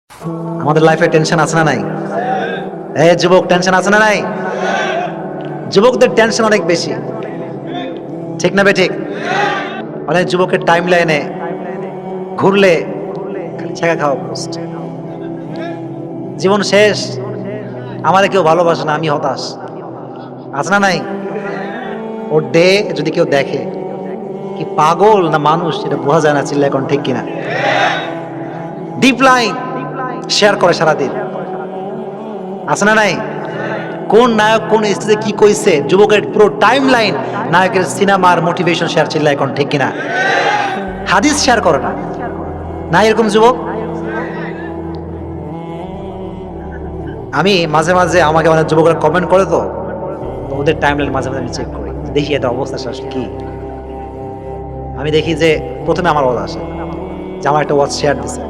আমাদের লাইফে টেনশন আছে না নাই? যুবক, টেনশন আছে না নাই? যুবকদের টেনশন অনেক বেশি, ঠিক না বে ঠিক? অনেক যুবকের টাইম লাইনে ঘুরলে ছেঁকা খাওয়া পোস্ট, জীবন শেষ, আমাদের কেউ ভালোবাসে না, আমি হতাশ। আছে না নাই? ওর ডে যদি কেউ দেখে, কি পাগল না মানুষ এটা বোঝা যায় না, চিল্লা এখন ঠিক কিনা? ডিপ লাইন শেয়ার করে সারাদিন, আছে না নাই? কোন নায়ক কোন স্টেজে কি কইছে, যুবকের পুরো টাইম লাইন নায়কের সিনেমার মোটিভেশন শেয়ার, চিল্লা এখন ঠিক কিনা? হাদিস শেয়ার করে না, না এরকম যুবক? আমি মাঝে মাঝে, আমাকে অনেক যুবকরা কমেন্ট করে, তো ওদের টাইম লাইন মাঝে মাঝে আমি চেক করি, দেখি এটা অবস্থা আসলে কি। আমি দেখি যে প্রথমে আমার ওয়াজ আসে যে আমার একটা ওয়াজ শেয়ার দিছে,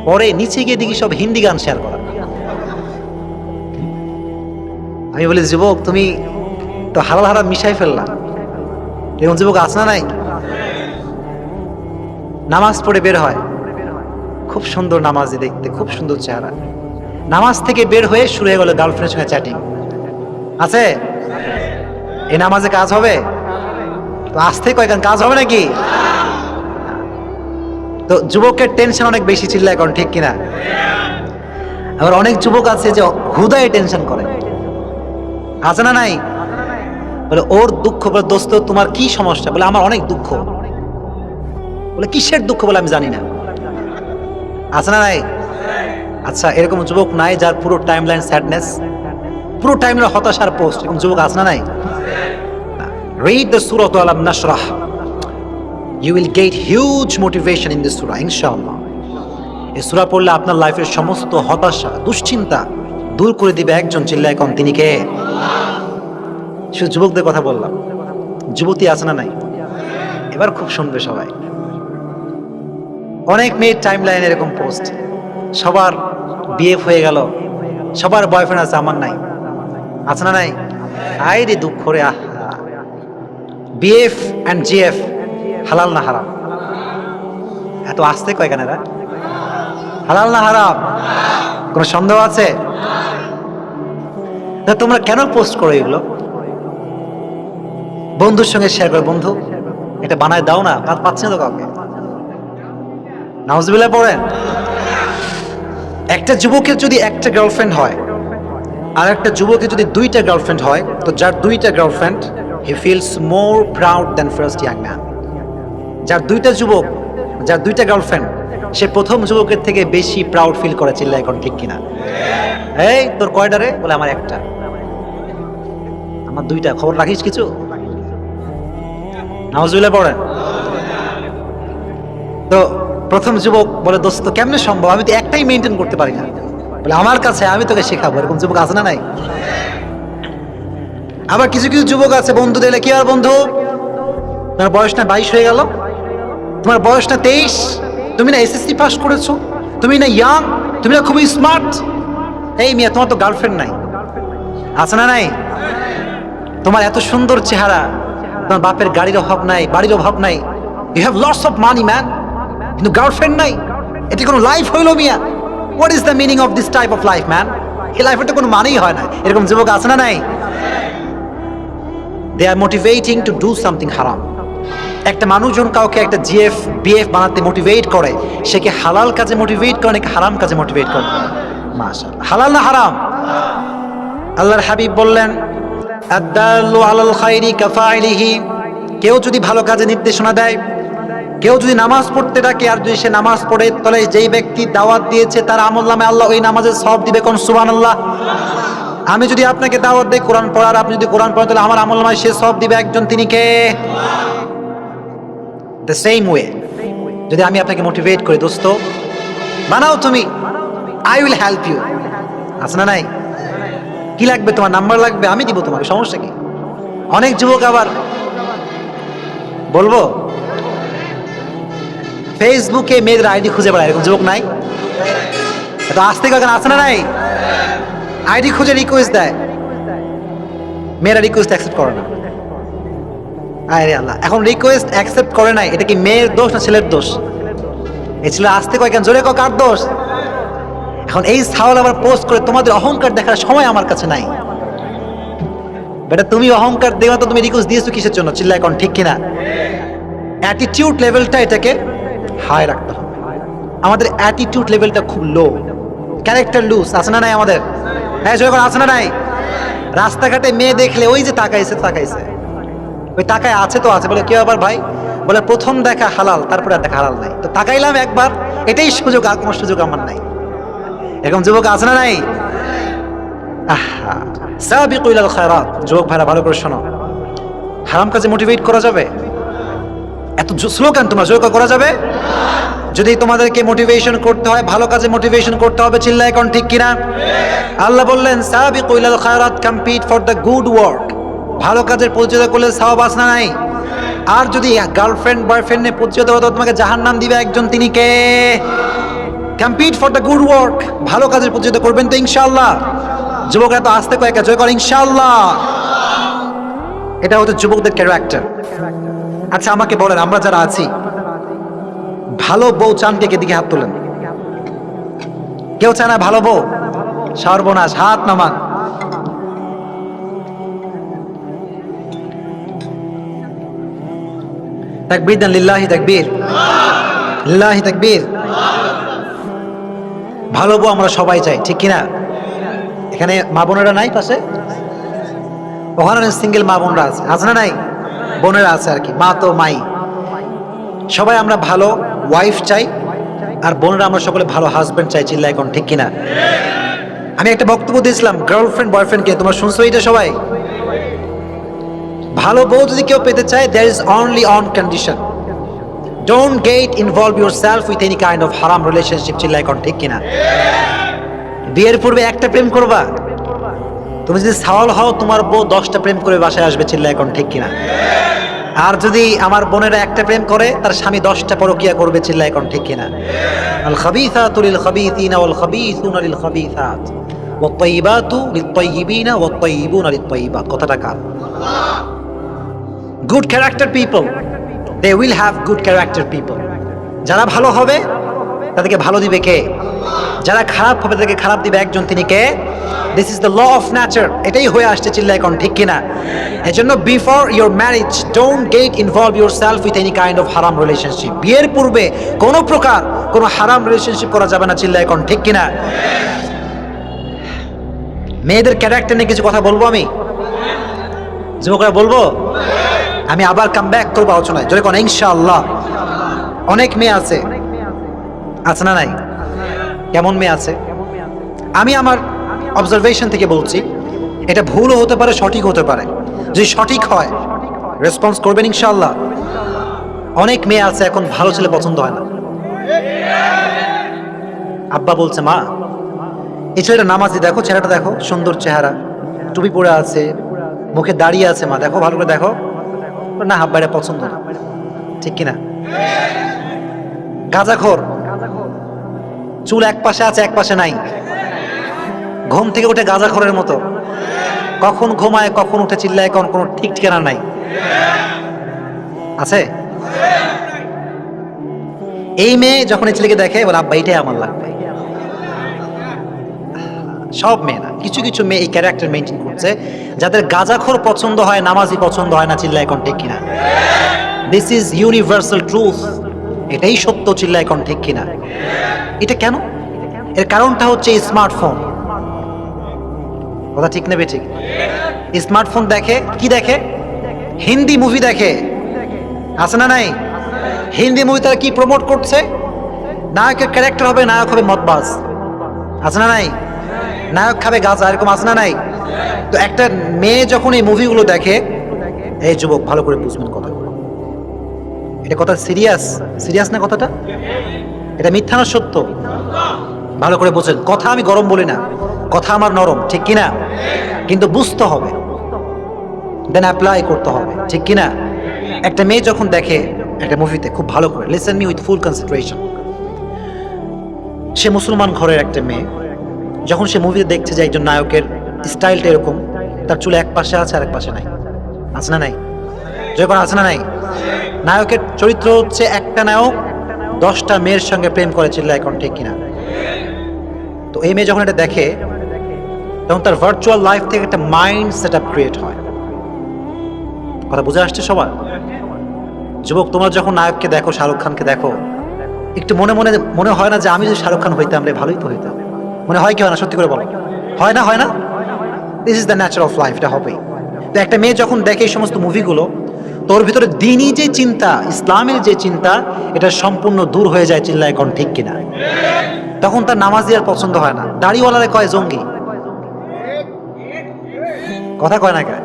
পরে নিচে গিয়ে দেখি সব হিন্দি গান শেয়ার করা। আমি বলি, যুবক তুমি তো হালাল হারাম মিশাই ফেললা। এরকম যুবক আছে না নাই? নামাজ পড়ে বের হয়, খুব সুন্দর নামাজি দেখতে, খুব সুন্দর চেহারা, নামাজ থেকে বের হয়ে শুরু হয়ে গেল গার্লফ্রেন্ডের সঙ্গে চ্যাটিং। আছে? এই নামাজে কাজ হবে? তো আসতে কয়েকজন কাজ হবে নাকি? তো যুবকের টেনশন অনেক বেশি, চিল্লা এখন ঠিক কিনা? আবার অনেক যুবক আছে যে হুদায় টেনশন করে, আছে না নাই? বলে ওর দুঃখ, বলে দোস্ত তোমার কি সমস্যা? বলে আমার অনেক দুঃখ। বলে কিসের দুঃখ? বলে আমি জানি না। আছে না নাই? আচ্ছা, এরকম যুবক নাই যার পুরো টাইম লাইন স্যাডনেস, পুরো টাইম লাইন হতাশার পোস্ট? এরকম যুবক আছে না নাই? Read the Surah Alam Nashrah. You will get huge motivation in this surah, ইনশাআল্লাহ। এই সূরা পড়লে আপনার লাইফের সমস্ত হতাশা, দুশ্চিন্তা দূর করে দিবে একজন, চিল্লায় কোন, তিনি কে? শুধু যুবকদের কথা বললাম, যুবতী আছে না নাই? এবার খুব শুনবে সবাই। অনেক মেয়ের টাইম লাইনে এরকম পোস্ট, সবার বিয়ে হয়ে গেল, সবার বয়ফ্রেন্ড আছে, আমার নাই। আছে না নাই? আই রে দুঃখ রে, আহা। বিএফ অ্যান্ড জিএফ হালাল না হারাম? এত আসতে কয় কেন এরা? হালাল না হারাম? কোনো সন্দেহ আছে? তোমরা কেন পোস্ট করো এগুলো? বন্ধুর সঙ্গে শেয়ার করো, বন্ধু এটা বানায় দাও না, পাচ্ছে না তো কাউকে। নাউজুবিল্লাহ পড়েন। একটা যুবকের যদি একটা গার্লফ্রেন্ড হয়, আর একটা যুবকের যদি দুইটা গার্লফ্রেন্ড হয়, তো যার দুইটা girlfriend, he feels more proud than first young man. যার দুইটা যুবক, যার দুইটা গার্লফ্রেন্ড, সে প্রথম যুবকের থেকে বেশি প্রাউড ফিল করে, চিল্লা এখন ঠিক কিনা? এই তোর কয়টা রে? বলে আমার একটা। আমার দুইটা। খবর রাখিস কিছু? নাউজুবিল্লাহ পড়েন। তো প্রথম যুবক বলে, দোস্ত কেমনে সম্ভব, আমি তো একটাই মেনটেন করতে পারি না। বলে আমার কাছে, আমি তোকে শেখাবো। এরকম যুবক আছে না নাই? আবার কিছু কিছু যুবক আছে, বন্ধু দিলে, কি আর বন্ধু তোমার বয়স না 22 হয়ে গেল, তোমার বয়স না 23, তুমি না এসএসসি পাস করেছো, তুমি না ইয়াং, তুমি না খুবই স্মার্ট। এই মিয়া, তোমার তো গার্লফ্রেন্ড নাই। আছে না নাই? তোমার এত সুন্দর চেহারা, তোমার বাপের গাড়ির অভাব নাই, বাড়ির অভাব নাই, you have lots of money man, কিন্তু গার্লফ্রেন্ড নাই। এটা কোনো লাইফ হইল মিয়া? What is the meaning of this type of life man? এই লাইফের তো কোনো মানেই হয় না। এরকম যুবক আছে না নাই? দে আর মোটিভেটিং টু ডু সামথিং হারাম। একটা মানুষজন কাউকে একটা জিএফ বিএফ বানাতে মোটিভেট করে, সে কি হালাল কাজে মোটিভেট করে নাকি হারাম কাজে মোটিভেট করে? মাশাআল্লাহ। হালাল না হারাম? আল্লাহর হাবিব বললেন, আদ-দাল্লু আলাল খায়রি কাফাইলিহি। কেউ যদি ভালো কাজে নির্দেশনা দেয়, কেউ যদি নামাজ পড়তে ডাকে, আর যদি সে নামাজ পড়ে, তাহলে যেই ব্যক্তি দাওয়াত দিয়েছে তার আমলনামে আল্লাহ ওই নামাজের সওয়াব দিবে। কোন সুবহানাল্লাহ। আমি যদি আপনাকে দাওয়াত দেই কোরআন পড়ার, আপনি যদি কোরআন পড়েন, তাহলে আমার আমলনামায় সে সওয়াব দিবে একজন, তিনি কে? দ্য সেম ওয়ে, যদি আমি আপনাকে মোটিভেট করি, দোস্ত বানাও তুমি, আই উইল হেল্প ইউ। আছে না নাই? কি লাগবে তোমার? নাম্বার লাগবে, আমি দিব তোমাকে, সমস্যা কি? অনেক যুবক আবার বলবো ফেসবুকে মেয়েদের আইডি খুঁজে বেড়ায়, এরকম যুবক নাই? এত আসতে কখন আছে না নাই? আইডি খুঁজে রিকোয়েস্ট দেয়, মেয়েরা রিকোয়েস্ট অ্যাকসেপ্ট করে না। আরে আল্লাহ, এখন রিকোয়েস্ট অ্যাকসেপ্ট করে নাই, এটা কি মেয়ের দোষ না ছেলের দোষ? এই ছেলে আসতে কয় কেন? জোরে কার দোষ? এখন এই ছাওয়াল আবার পোস্ট করে তোমাদের অহংকার দেখার সময় আমার কাছে নাই। বেটা তুমি অহংকার দেওয়া তো তুমি রিকোয়েস্ট দিয়েছো কিসের জন্য? চিল্লা এখন ঠিক কিনা? অ্যাটিটিউড লেভেলটা এটাকে হাই রাখতে হবে। আমাদের অ্যাটিটিউড লেভেলটা খুব লো, ক্যারেক্টার লুজ আছে না নাই আমাদের? হ্যাঁ যখন আছে না নাই? রাস্তাঘাটে মেয়ে দেখলে ওই যে তাকাইছে তাকাইছে, ওই তাকায় আছে তো আছে, বলে কেউ আবার ভাই বলে প্রথম দেখা হালাল, তারপরে আর দেখা হালাল নাই, তো তাকাইলাম একবার, এটাই সুযোগ, আর কোনো সুযোগ আমার নাই। এরকম যুবক আছে না নাই? আহা, সাবিকু ইলাল খায়রাত। যুবক ভাইরা ভালো করে শোনো, হারাম কাজে মোটিভেট করা যাবে? এত স্লোগান তোমরা জোর করা যাবে? যদি তোমাদেরকে মোটিভেশন করতে হয়, ভালো কাজে মোটিভেশন করতে হবে, চিল্লায় এখন ঠিক কিনা? আল্লাহ বললেন সাবিকু ইলাল খায়রাত, compete for the good work. ভালো কাজের প্রতিযোগিতা করলে সওয়াব আছে না নাই? আর যদি গার্লফ্রেন্ড বয়ফ্রেন্ড নিয়ে প্রতিযোগিতা হতো, তোমাকে জাহান্নাম দিবে একজন, তিনি কে? Compete for the good work, ভালো কাজের প্রতিযোগিতা করবেন তো ইনশাআল্লাহ? যুবকরা তো আসতে কয়েক জয় করে ইনশাআল্লাহ। এটা হচ্ছে যুবকদের ক্যারেক্টার। আচ্ছা আমাকে বলেন, আমরা যারা আছি, ভালো বউ চান কে? দিকে হাত তোলেন। কেউ চায় না ভালো বউ? সর্বনাশ, হাত নামান। তাকবীর দেন, লিল্লাহি তাকবীর, লিল্লাহি তাকবীর। ভালো বউ আমরা সবাই চাই, ঠিক কিনা? এখানে মা বোনেরা নাই পাশে? ওখানে সিঙ্গেল মা বোনরা আছে, আছে না নাই? বোনেরা আছে আর কি, মা তো মাই। সবাই আমরা ভালো ওয়াইফ চাই, আর বোনেরা আমরা সকলে ভালো হাজবেন্ড চাই, চিল্লা এখন ঠিক কিনা? আমি একটা বক্তব্য দিয়েছিলাম গার্লফ্রেন্ড বয়ফ্রেন্ডকে, তোমরা শুনছো এটা সবাই? ভালো বউ যদি কেউ পেতে চায়, there is only on condition, don't get involve yourself with any kind of haram relationship, চিল্লা এখন ঠিক কিনা? বিয়ের পূর্বে একটা প্রেম করবা? তুমি যদি সাওয়াল হও, তোমার বউ 10টা প্রেম করে বাসায় আসবে, চিল্লা এখন ঠিক কিনা? আর যদি আমার বোনেরা একটা প্রেম করে, তার স্বামী 10টা পরকিয়া করবে, চিল্লা এখন ঠিক কিনা? আল খাবিসাতু লিল খাবিসিনা ওয়াল খাবিসুনা লিল খাবিসাত ওয়াত তাইয়িবাতু লিত তাইয়িবিনা ওয়াত তাইয়িবুনা লিত তাইয়িবাত। কথাটা কার? Good character people, they will have good character people. যারা ভালো হবে তাদেরকে ভালো দিবে কে? যারা খারাপ হবে তাদেরকে খারাপ দিবে একজন, তিনি কে? This is the law of nature, এটাই হয়ে আসছে, চিল্লা এখন ঠিক কিনা? এজন্য before your marriage don't get involve yourself with any kind of হারাম রিলেশনশিপ। বিয়ের পূর্বে কোনো প্রকার কোনো হারাম রিলেশনশিপ করা যাবে না, চিল্লা এখন ঠিক কিনা? মেয়েদের ক্যারেক্টার নিয়ে কিছু কথা বলবো আমি, যুবকরা বলবো। আমি আবার কাম ব্যাক করবো আলোচনায়, যদি কোন ইনশাআল্লাহ। অনেক মেয়ে আছে, আছে না নাই? কেমন মেয়ে আছে? আমি আমার অবজারভেশন থেকে বলছি, এটা ভুলও হতে পারে, সঠিক হতে পারে। যদি সঠিক হয় রেসপন্স করবেন ইনশাআল্লাহ। অনেক মেয়ে আছে এখন ভালো ছেলে পছন্দ হয় না। আব্বা বলছে, মা এই ছেলেটা নামাজি, দেখো ছেলেটা, দেখো সুন্দর চেহারা, টুপি পরে আছে, মুখে দাঁড়িয়ে আছে, মা দেখো ভালো করে দেখো। না আব্বা এটা পছন্দ না, ঠিক কিনা? গাঁজাখোর, চুল এক পাশে আছে এক পাশে নাই, ঘুম থেকে উঠে গাঁজাখোরের মতো, কখন ঘুমায় কখন উঠে, চিল্লায় কখন, কোনো ঠিক ঠিকানা নাই, আছে? এই মেয়ে যখন এই ছেলেকে দেখে বলে, আব্বা এটাই আমার লাগবে। সব মেয়ে না, কিছু কিছু মেয়ে এই ক্যারেক্টার মেনটেন করছে, যাদের গাঁজাখোর পছন্দ হয়, নামাজি পছন্দ হয় না, চিল্লায় এখন ঠিক কিনা? দিস ইজ ইউনিভার্সাল ট্রুথ, এটাই সত্য, চিল্লায় এখন ঠিক কিনা? এটা কেন? এর কারণটা হচ্ছে স্মার্টফোন। কথা ঠিক নেবে? ঠিক। স্মার্টফোন দেখে, কি দেখে? হিন্দি মুভি দেখে, আছে না নাই? হিন্দি মুভি তারা কি প্রমোট করছে? নায়কের ক্যারেক্টার হবে, নায়ক হবে মদবাজ, আছে না নাই? নায়ক খাবে গাঁজা, এরকম আছে না নাই? তো একটা মেয়ে যখন এই মুভিগুলো দেখে, এই যুবক ভালো করে বুঝবেন কথাগুলো, এটা কথা সিরিয়াস, সিরিয়াস না কথাটা? এটা মিথ্যা না সত্য? ভালো করে বুঝেন কথা, আমি গরম বলি না, কথা আমার নরম, ঠিক কিনা? কিন্তু বুঝতে হবে, দেন অ্যাপ্লাই করতে হবে, ঠিক কিনা? একটা মেয়ে যখন দেখে একটা মুভিতে, খুব ভালো করে listen me with full concentration, সে মুসলমান ঘরের একটা মেয়ে, যখন সে মুভিতে দেখছে যে একজন নায়কের স্টাইলটা এরকম, তার চুল এক পাশে আছে আর এক পাশে নাই, আছে না নাই? যখন আছে না নাই? নায়কের চরিত্র হচ্ছে একটা নায়ক 10টা মেয়ের সঙ্গে প্রেম করে, চিল্লা এখন ঠিক কিনা? তো এই মেয়ে যখন এটা দেখে তখন তার ভার্চুয়াল লাইফ থেকে একটা মাইন্ড সেট আপ ক্রিয়েট হয়। কথা বুঝে আসছে সবার? যুবক, তোমরা যখন নায়ককে দেখো, শাহরুখ খানকে দেখো, একটু মনে মনে মনে হয় না যে আমি যদি শাহরুখ খান হইতাম রে, ভালোই তো হইতাম? মনে হয় কি হয় না? সত্যি করে বলো, হয় না? হয় না? This is the Nature of life, এটা হবেই। তো একটা মেয়ে যখন দেখে এই সমস্ত মুভিগুলো, তোর ভিতরে দিনই যে চিন্তা, ইসলামের যে চিন্তা, এটা সম্পূর্ণ দূর হয়ে যায়। চিল্লায় এখন ঠিক কিনা? তখন তার নামাজি আর পছন্দ হয় না, দাড়িওয়ালারে কয় জঙ্গি। কথা কয় না কে?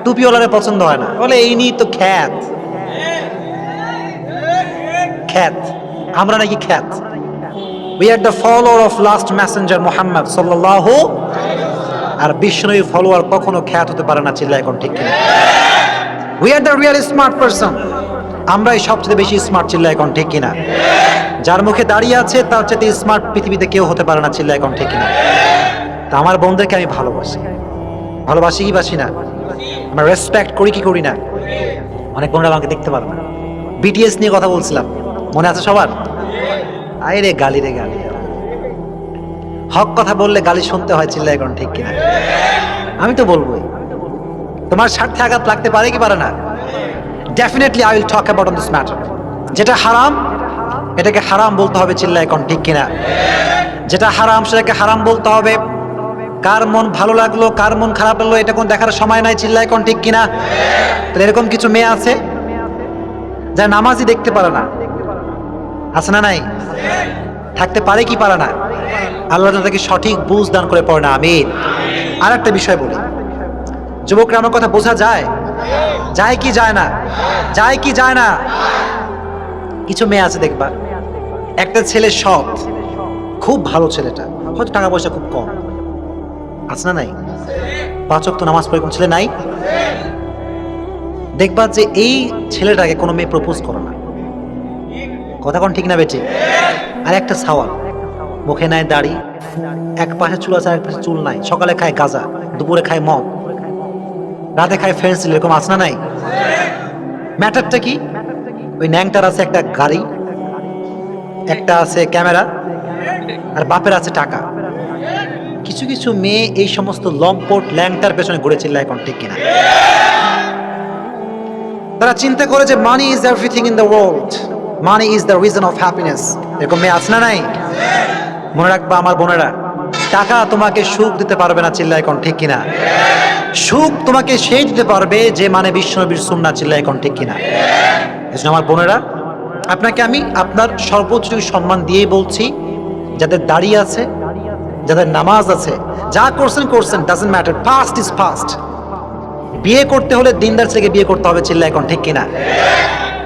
টুপিওয়ালারে পছন্দ হয় না, বলে এই নিয়ে তো খ্যাত খ্যাত, আমরা নাকি খ্যাত। We are the follower of last messenger Muhammad sallallahu, আর বিষ্ণুর ফলোয়ার কখনো খ্যাত হতে পারে না। চিল্লায় এখন ঠিক কিনা? We are the real smart person, আমরাই সবচেয়ে বেশি স্মার্ট। চিল্লায় এখন ঠিক কিনা? যার মুখে দাঁড়িয়ে আছে তার চেয়ে স্মার্ট পৃথিবীতে কেউ হতে পারে না। চিল্লায় এখন ঠিক কিনা? তা আমার বোনদেরকে আমি ভালোবাসি, ভালোবাসি কি বাসি না? আমরা রেসপেক্ট করি কি করি না? অনেক বোনরা আমাকে দেখতে পারে না। বিটিএস নিয়ে কথা বলছিলাম, মনে আছে সবার? আয় রে গালি, রে গালি। হক কথা বললে গালি শুনতে হয়। চিল্লায় এখন ঠিক কিনা? আমি তো বলবোই। তোমার স্বার্থে আঘাত লাগতে পারে কি পারে না? Definitely I will talk about on this matter. যেটা হারাম এটাকে হারাম বলতে হবে। চিল্লায় এখন ঠিক কিনা? যেটা হারাম সেটাকে হারাম বলতে হবে। কার মন ভালো লাগলো, কার মন খারাপ লাগলো, এটা কোন দেখার সময় নাই। চিল্লায় এখন ঠিক কিনা? তো এরকম কিছু মেয়ে আছে যারা নামাজই দেখতে পারে না, আছে না নাই? থাকতে পারে কি পারে না? আল্লাহ তাদেরকে সঠিক বুঝ দান করে পড়ে না। আমিন। আর একটা বিষয় বলি, যুবকরা আমার কথা বোঝা যায়? যায় কি যায় না? যায় কি যায় না? কিছু মেয়ে আছে দেখবা, একটা ছেলে সৎ, খুব ভালো ছেলেটা, হয়তো টাকা পয়সা খুব কম, আছে না নাই? 5 ওয়াক্ত নামাজ পড়ে কোন ছেলে নাই? দেখবা যে এই ছেলেটাকে কোনো মেয়ে প্রপোজ করে না। কথা কোন ঠিক না বেটি? আর একটা সওয়াল, মুখে নাই দাড়ি, এক পাশে চুল আছে আর এক পাশে চুল নাই, সকালে খায় গাঁজা, দুপুরে খায় মদ, রাতে খায় ফেন্সিল, এরকম আছে না নাই? ম্যাটারটা কি? ওই ন্যাংটার আছে একটা গাড়ি, একটা আছে ক্যামেরা, আর বাপের আছে টাকা। কিছু কিছু মেয়ে এই সমস্ত লম্পট ল্যাংটার পেছনে ঘুরে। চিল্লায় এখন ঠিক কিনা? তারা চিন্তা করে যে money is everything in the world, money is the reason of happiness. এরকম মেয়ে আছে না নাই? মনে রাখবা আমার বোনেরা, টাকা তোমাকে সুখ দিতে পারবে না। চিল্লায় এখন ঠিক কিনা? সুখ তোমাকে সেই দিতে পারবে যে মানে বিশ্বনবীর সুন্নাহ। চিল্লায় এখন ঠিক কিনা? এজন্য আমার বোনেরা, আপনাকে আমি আপনার সর্বোচ্চ সম্মান দিয়েই বলছি, যাদের দাড়ি আছে, যাদের নামাজ আছে, যা করছেন করছেন, doesn't matter, fast is fast. বিয়ে করতে হলে দিনদার ছেলেকে বিয়ে করতে হবে। চিল্লায় এখন ঠিক কিনা?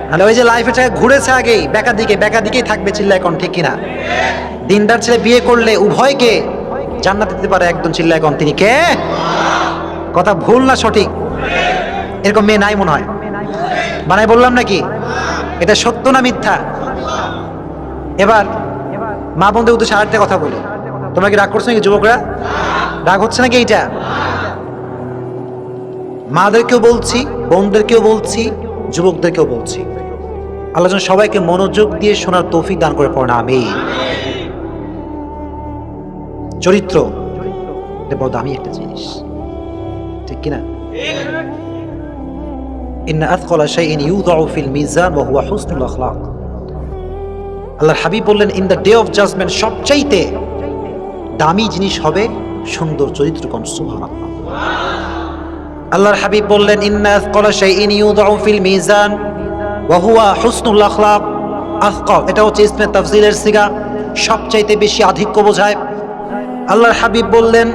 তাহলে ওই যে লাইফের টাকা ঘুরেছে আগেই বেকার দিকেই থাকবে। চিল্লায় এখন ঠিক কিনা? দিনদার ছেলে বিয়ে করলে উভয়কে জান্নাত দিতে পারে একজন। চিল্লায় এখন তিনি কে? কথা ভুল না সঠিক? এরকম মেয়ে নাই মনে হয়? বানাই বললাম নাকি? এটা সত্য না মিথ্যা? এবার মা বোনদের উদ্দেশ্যে আরেকটা কথা বলি। তোমরা কি রাগ করছো নাকি যুবকরা? রাগ হচ্ছে নাকি? এইটা মাদেরকেও বলছি, বোনদেরকেও বলছি, যুবকদেরকেও বলছি, আল্লাহ যেন সবাইকে মনোযোগ দিয়ে শোনার তৌফিক দান করে পড়ে না। আমিন। চরিত্র এটা বড় দামি একটা জিনিস, ঠিক কিনা? ইন্না আথকালা শাইইন ইউদাউ ফিল মিজান ওয়া হুয়া হুসনুল আখলাক। আল্লাহর হাবিব বললেন, in the day of judgement সবচাইতে দামি জিনিস হবে সুন্দর চরিত্র। কোন সুবহানাল্লাহ। আল্লাহর হাবিব বললেন, ইন্না আথকালা শাইইন ইউদাউ ফিল মিজান ওয়া হুয়া হুসনুল আখলাক। আথকাল এটা হচ্ছে ইসমে তাফজিলের সিগা, সবচাইতে বেশি আধিক্য বোঝায়। আল্লাহর হাবিব বললেন,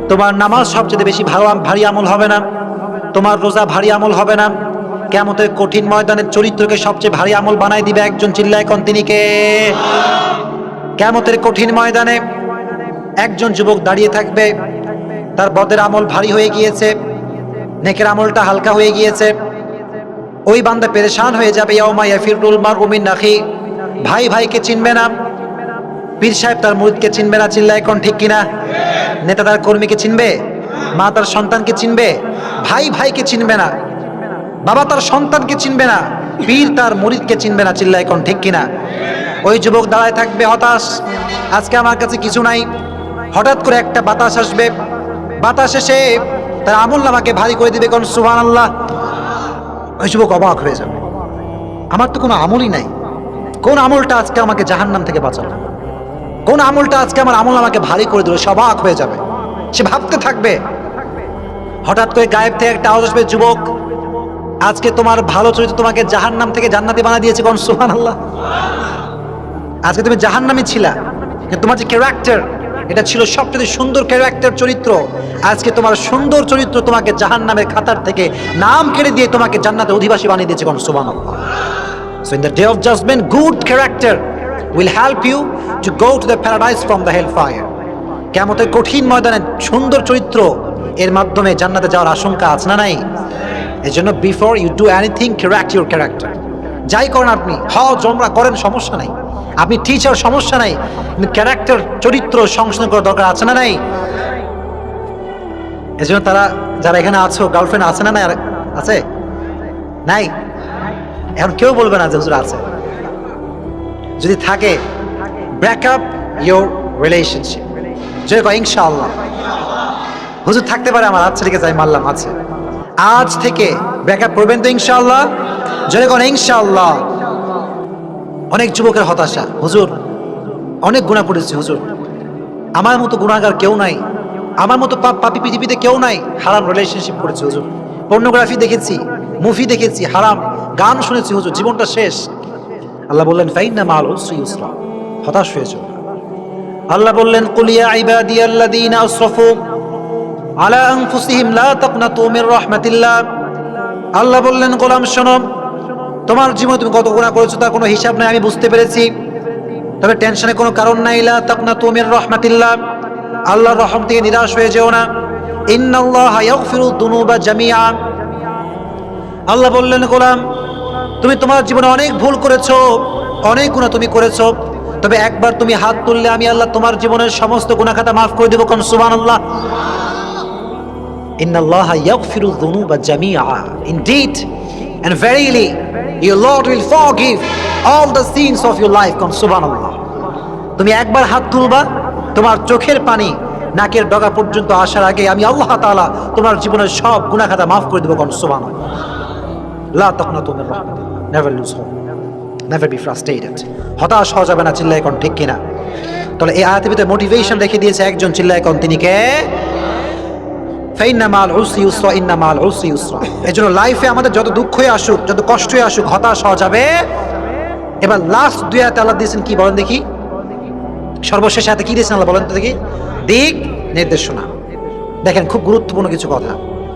তোমার নামাজ সবচেয়ে বেশি ভারী আমল হবে না, তোমার রোজা ভারী আমল হবে না, কিয়ামতের কঠিন ময়দানের চরিত্রকে সবচেয়ে ভারী আমল বানাই দিবে একজন। চিল্লায় কোন তিনি কে? কিয়ামতের কঠিন ময়দানে একজন যুবক দাঁড়িয়ে থাকবে, তার বদের আমল ভারী হয়ে গিয়েছে, নেকের আমলটা হালকা হয়ে গিয়েছে। ওই বান্দা পেরেশান হয়ে যাবে। ইয়াউমা ইয়াফিরুল মারউ মিন আখি, ভাই ভাইকে চিনবে না, পীর সাহেব তার মুরিদকে চিনবে না। চিল্লায় কোন ঠিক কিনা? নেতা তার কর্মীকে চিনবে, মা তার সন্তানকে চিনবে, ভাই ভাইকে চিনবে না, বাবা তার সন্তানকে চিনবে না, পীর তার মুরিদকে চিনবে না। চিল্লায় কোন ঠিক কিনা? ওই যুবক দাঁড়ায় থাকবে হতাশ, আজকে আমার কাছে কিছু নাই। হঠাৎ করে একটা বাতাস আসবে, বাতাস এসে তার আমলনামাকে ভারী করে দিবে, কোন সুবহানাল্লাহ। ওই যুবক অবাক হয়ে যাবে, আমার তো কোনো আমলই নাই, কোন আমলটা আজকে আমাকে জাহান্নাম থেকে বাঁচালো, কোন আমলটা আজকে আমার আমলনামাকে ভারী করে দিল। সে অবাক হয়ে যাবে, সে ভাবতে থাকবে। হঠাৎ করে গায়েব থেকে একটা আওয়াজ আসবে, যুবক আজকে তোমার ভালো চরিত্র তোমাকে জাহান্নাম থেকে জান্নাতি বানা দিয়েছে, কোন সুবহানাল্লাহ। আজকে তুমি জাহান্নামে ছিলা, কিন্তু তোমার যে ক্যারেক্টার, এটা ছিল সবচেয়ে সুন্দর ক্যারেক্টার, চরিত্র। আজকে তোমার সুন্দর চরিত্র তোমাকে জাহান্নামের খাতার থেকে নাম কেড়ে দিয়ে তোমাকে জান্নাতের অধিবাসী বানিয়ে দিয়েছে, কোন সুবহানাল্লাহ। So in the day of judgment, good character will help you to go to the paradise from the hellfire. কিয়ামতের কঠিন ময়দানে সুন্দর চরিত্র এর মাধ্যমে জান্নাতে যাওয়ার আশঙ্কা আছে না নাই? এজন্য before you do anything, correct your character. যাই করেন আপনি, হজ ওমরা করেন, সমস্যা নাই, আপনি টিচার, সমস্যা নাই, কিন্তু ক্যারেক্টার, চরিত্র সংশোধন করার দরকার আছে না নাই? এজন্য তারা যারা এখানে আছো, গার্লফ্রেন্ড আছে না নাই? আছে নাই? এখন কেউ বলবে না যে হুজুর আছে। যদি থাকে, ব্রেক আপ ইউর রিলেশনশিপ। যে কয় ইনশাআল্লাহ হুজুর থাকতে পারে আমার, আচ্ছা ঠিক আছে আমি মানলাম, আছে। আজ থেকে ব্রেক আপ করবেন তো ইনশাআল্লাহ? জোরে কোন ইনশাআল্লাহ। অনেক যুবকের হতাশা, হুজুর অনেক গুনাহ করেছি হুজুর, আমার মতো গুনাহগার কেউ নাই, আমার মতো পাপী পৃথিবীতে কেউ নাই। হারাম রিলেশনশিপ করেছি হুজুর, পর্নোগ্রাফি দেখেছি, মুভি দেখেছি, হারাম গান শুনেছি হুজুর, জীবনটা শেষ। আল্লাহ বললেন ফাইন্না মাল উসরি ইউসরা, হতাশ হয়েছে। আল্লাহ বললেন কুল ইয়া ইবাদিয়াল্লাযীনা আসরাফু আলা আনফুসিহিম লা তাকনাতু মির রাহমাতিল্লাহ। আল্লাহ বললেন গোলাম শোনো, তোমার জীবনে তুমি কত গুনাহ করেছো তার কোনো হিসাব নাই, আমি বুঝতে পেরেছি, তবে টেনশনে কোনো কারণ নাই। লা তাকনাতু মির রাহমাতিল্লাহ, আল্লাহর রহম থেকে নিরাশ হয়ে যেও না। ইন্নাল্লাহা ইয়াগফিরুদ দুনুবা জামিআ। আল্লাহ বললেন গোলাম তুমি তোমার জীবনে অনেক ভুল করেছো, অনেক গুনাহ তুমি করেছো, তবে একবার তুমি হাত তুললে আমি আল্লাহ তোমার জীবনের সমস্ত গুনাহ খাতা মাফ করে দেব, কোন সুবহানাল্লাহ। ইন্নাল্লাহা ইয়াগফিরুদ দুনুবা জামিআ, indeed and verily your Lord will forgive all the sins of your life, কোন সুবহানাল্লাহ। তুমি একবার হাত তুলবা, তোমার চোখের পানি নাকের ডগা পর্যন্ত আসার আগে আমি আল্লাহ তাআলা তোমার জীবনের সব গুনাহ খাতা মাফ করে দেব, কোন সুবহানাল্লাহ। লা তাকনাতু Mir রাহমাতিল্লাহ, never lose hope, never be frustrated। হতাশ হওয়া যাবে না, চিল্লায় কোন ঠিক কিনা? তাহলে এই আয়াতের ভিতরে মোটিভেশন রেখে দিয়েছে একজন, চিল্লায় কোন তিনি কে? ফাইন্না মাল উসরি ইউসরা, ইন্না মাল উসরি ইউসরা। এজন্য লাইফে আমাদের যত দুঃখই আসুক, যত কষ্টই আসুক, হতাশ হওয়া যাবে। এবার লাস্ট দুই আয়াতে আল্লাহ দিয়েছেন কি বলেন দেখি, সর্বশেষ আয়াতে কি দিয়েছেন আল্লাহ বলেন তো দেখি? দিক নির্দেশনা। দেখেন খুব গুরুত্বপূর্ণ কিছু কথা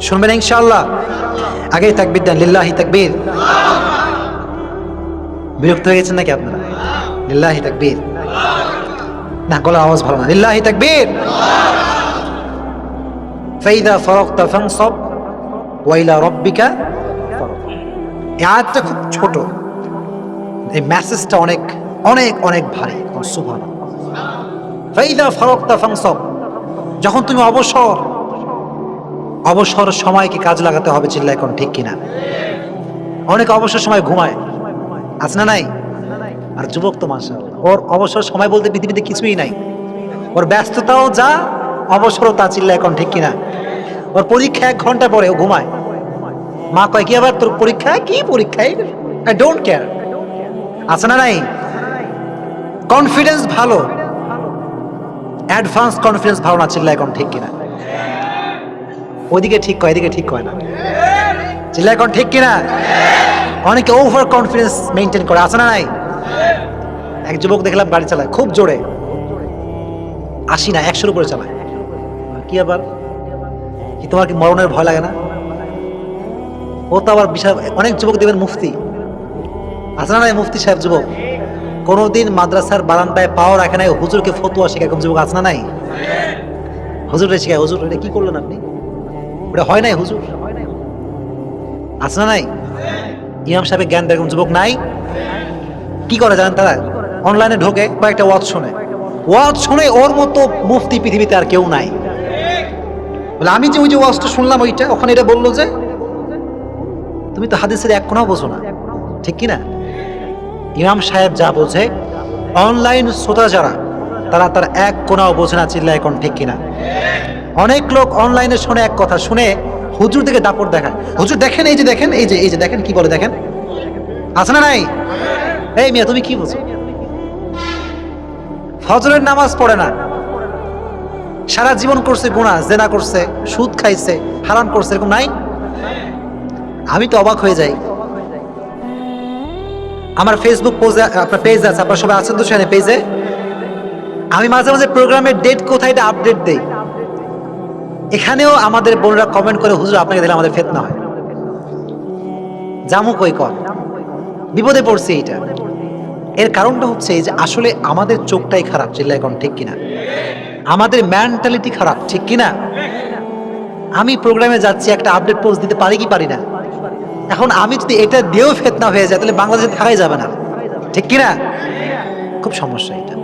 শুনবেন ইনশাআল্লাহ। আগেই তাকবীর দেন, লিল্লাহি তাকবীর। বিরক্ত হয়ে গেছেন নাকি আপনারা? লিল্লাহি তাকবীর না, গলার আওয়াজ ভালো না, লিল্লাহি তাকবীর। ফাইদা ফারাগতা ফানসাব ওয়া ইলা রাব্বিকা ফারগাব। এই আয়াতটা খুব ছোট, এই মেসেজটা অনেক অনেক অনেক ভারী, সুবহানাল্লাহ। ফাইদা ফারাগতা ফানসাব, যখন তুমি অবসর সময়কে কাজ লাগাতে হবে, চিল্লায় কোন ঠিক কিনা? অনেক অবসর সময় ঘুমায়, আছে না নাই? আর যুবক তো মাশাআল্লাহ, ওর অবসর সময় বলতে পৃথিবীতে কিছুই নাই, ওর ব্যস্ততাও যা, অবসরও তা, চিল্লায় কোন ঠিক কিনা? ওর পরীক্ষা 1 ঘন্টা পরে ও ঘুমায়, মা কয় কি আবার তোর পরীক্ষা? কি পরীক্ষা? আই ডোন্ট কেয়ার, আছে না নাই? কনফিডেন্স ভালো, অ্যাডভান্স কনফিডেন্স ভালো না, চিল্লায় কোন ঠিক কিনা? ওইদিকে ঠিক কয়, এদিকে ঠিক কয় না, চিল্লায় কোন ঠিক কিনা? অনেকে ওভার কনফিডেন্স মেইনটেইন করে, আছে না নাই? এক যুবক দেখলাম গাড়ি চালায় খুব জোরে, 80 না 100 উপরে চালায়। কি আবার কি, তোমার কি মরণের ভয় লাগে না? ও তো আবার বিশাল, অনেক যুবক দেখবেন মুফতি, আছে না নাই? মুফতি সাহেব যুবক কোনোদিন মাদ্রাসার বারান্দায় পাও রাখে নাই, হুজুরকে ফতোয়া শেখায়, এরকম যুবক আছে না নাই? হুজুরে শেখায়, হুজুর এটা কি করলেন আপনি, ওটা হয় নাই হুজুর, আছে না নাই? ইমাম সাহেবের জ্ঞান এরকম যুবক নাই? কি করে জানেন তারা? অনলাইনে ঢোকে, কয়েকটা ওয়াজ শুনে ওর মতো মুফতি পৃথিবীতে আর কেউ নাই। বলে আমি যে ওই যে ওয়াজটা শুনলাম, ওইটা ওখানে এটা বললো যে তুমি তো হাদিসের এক কোনাও বোঝো না, ঠিক কিনা? ইমাম সাহেব যা বোঝে অনলাইন শ্রোতা যারা, তারা তার এক কোনাও বোঝে না, চিল্লায় এখন ঠিক কিনা? অনেক লোক অনলাইনে শুনে এক কথা, শুনে হুজুর থেকে দাপট দেখায়। হুজুর দেখেন, এই যে দেখেন, এই যে দেখেন, কি বলে দেখেন, আছে না নাই? এই মিয়া তুমি কি বুঝো? ফজরের নামাজ পড়ে না, সারা জীবন করছে গুনাহ, জেনা করছে, সুদ খাইছে, হারাম করছে, এরকম নাই? আমি তো অবাক হয়ে যাই। আমার ফেসবুক আপনার পেজ আছে, আপনার সবাই আছেন তো সেখানে পেজে। আমি মাঝে মাঝে প্রোগ্রামের ডেট কোথায় এটা আপডেট দেই। এখানেও আমাদের বোনরা কমেন্ট করে, হুজুর আপনাকে দিলে আমাদের ফিতনা হয়। জামু কই কর, বিপদে পড়ছি। এইটা এর কারণটা হচ্ছে এই যে আসলে আমাদের চোখটাই খারাপ, চিল্লা এখন ঠিক কিনা? আমাদের মেন্টালিটি খারাপ, ঠিক কিনা? আমি প্রোগ্রামে যাচ্ছি, একটা আপডেট পোস্ট দিতে পারি কি পারি না? এখন আমি যদি এটা দিয়েও ফিতনা হয়ে যায়, তাহলে বাংলাদেশে থাকাই যাবে না, ঠিক কিনা? খুব সমস্যা এটা।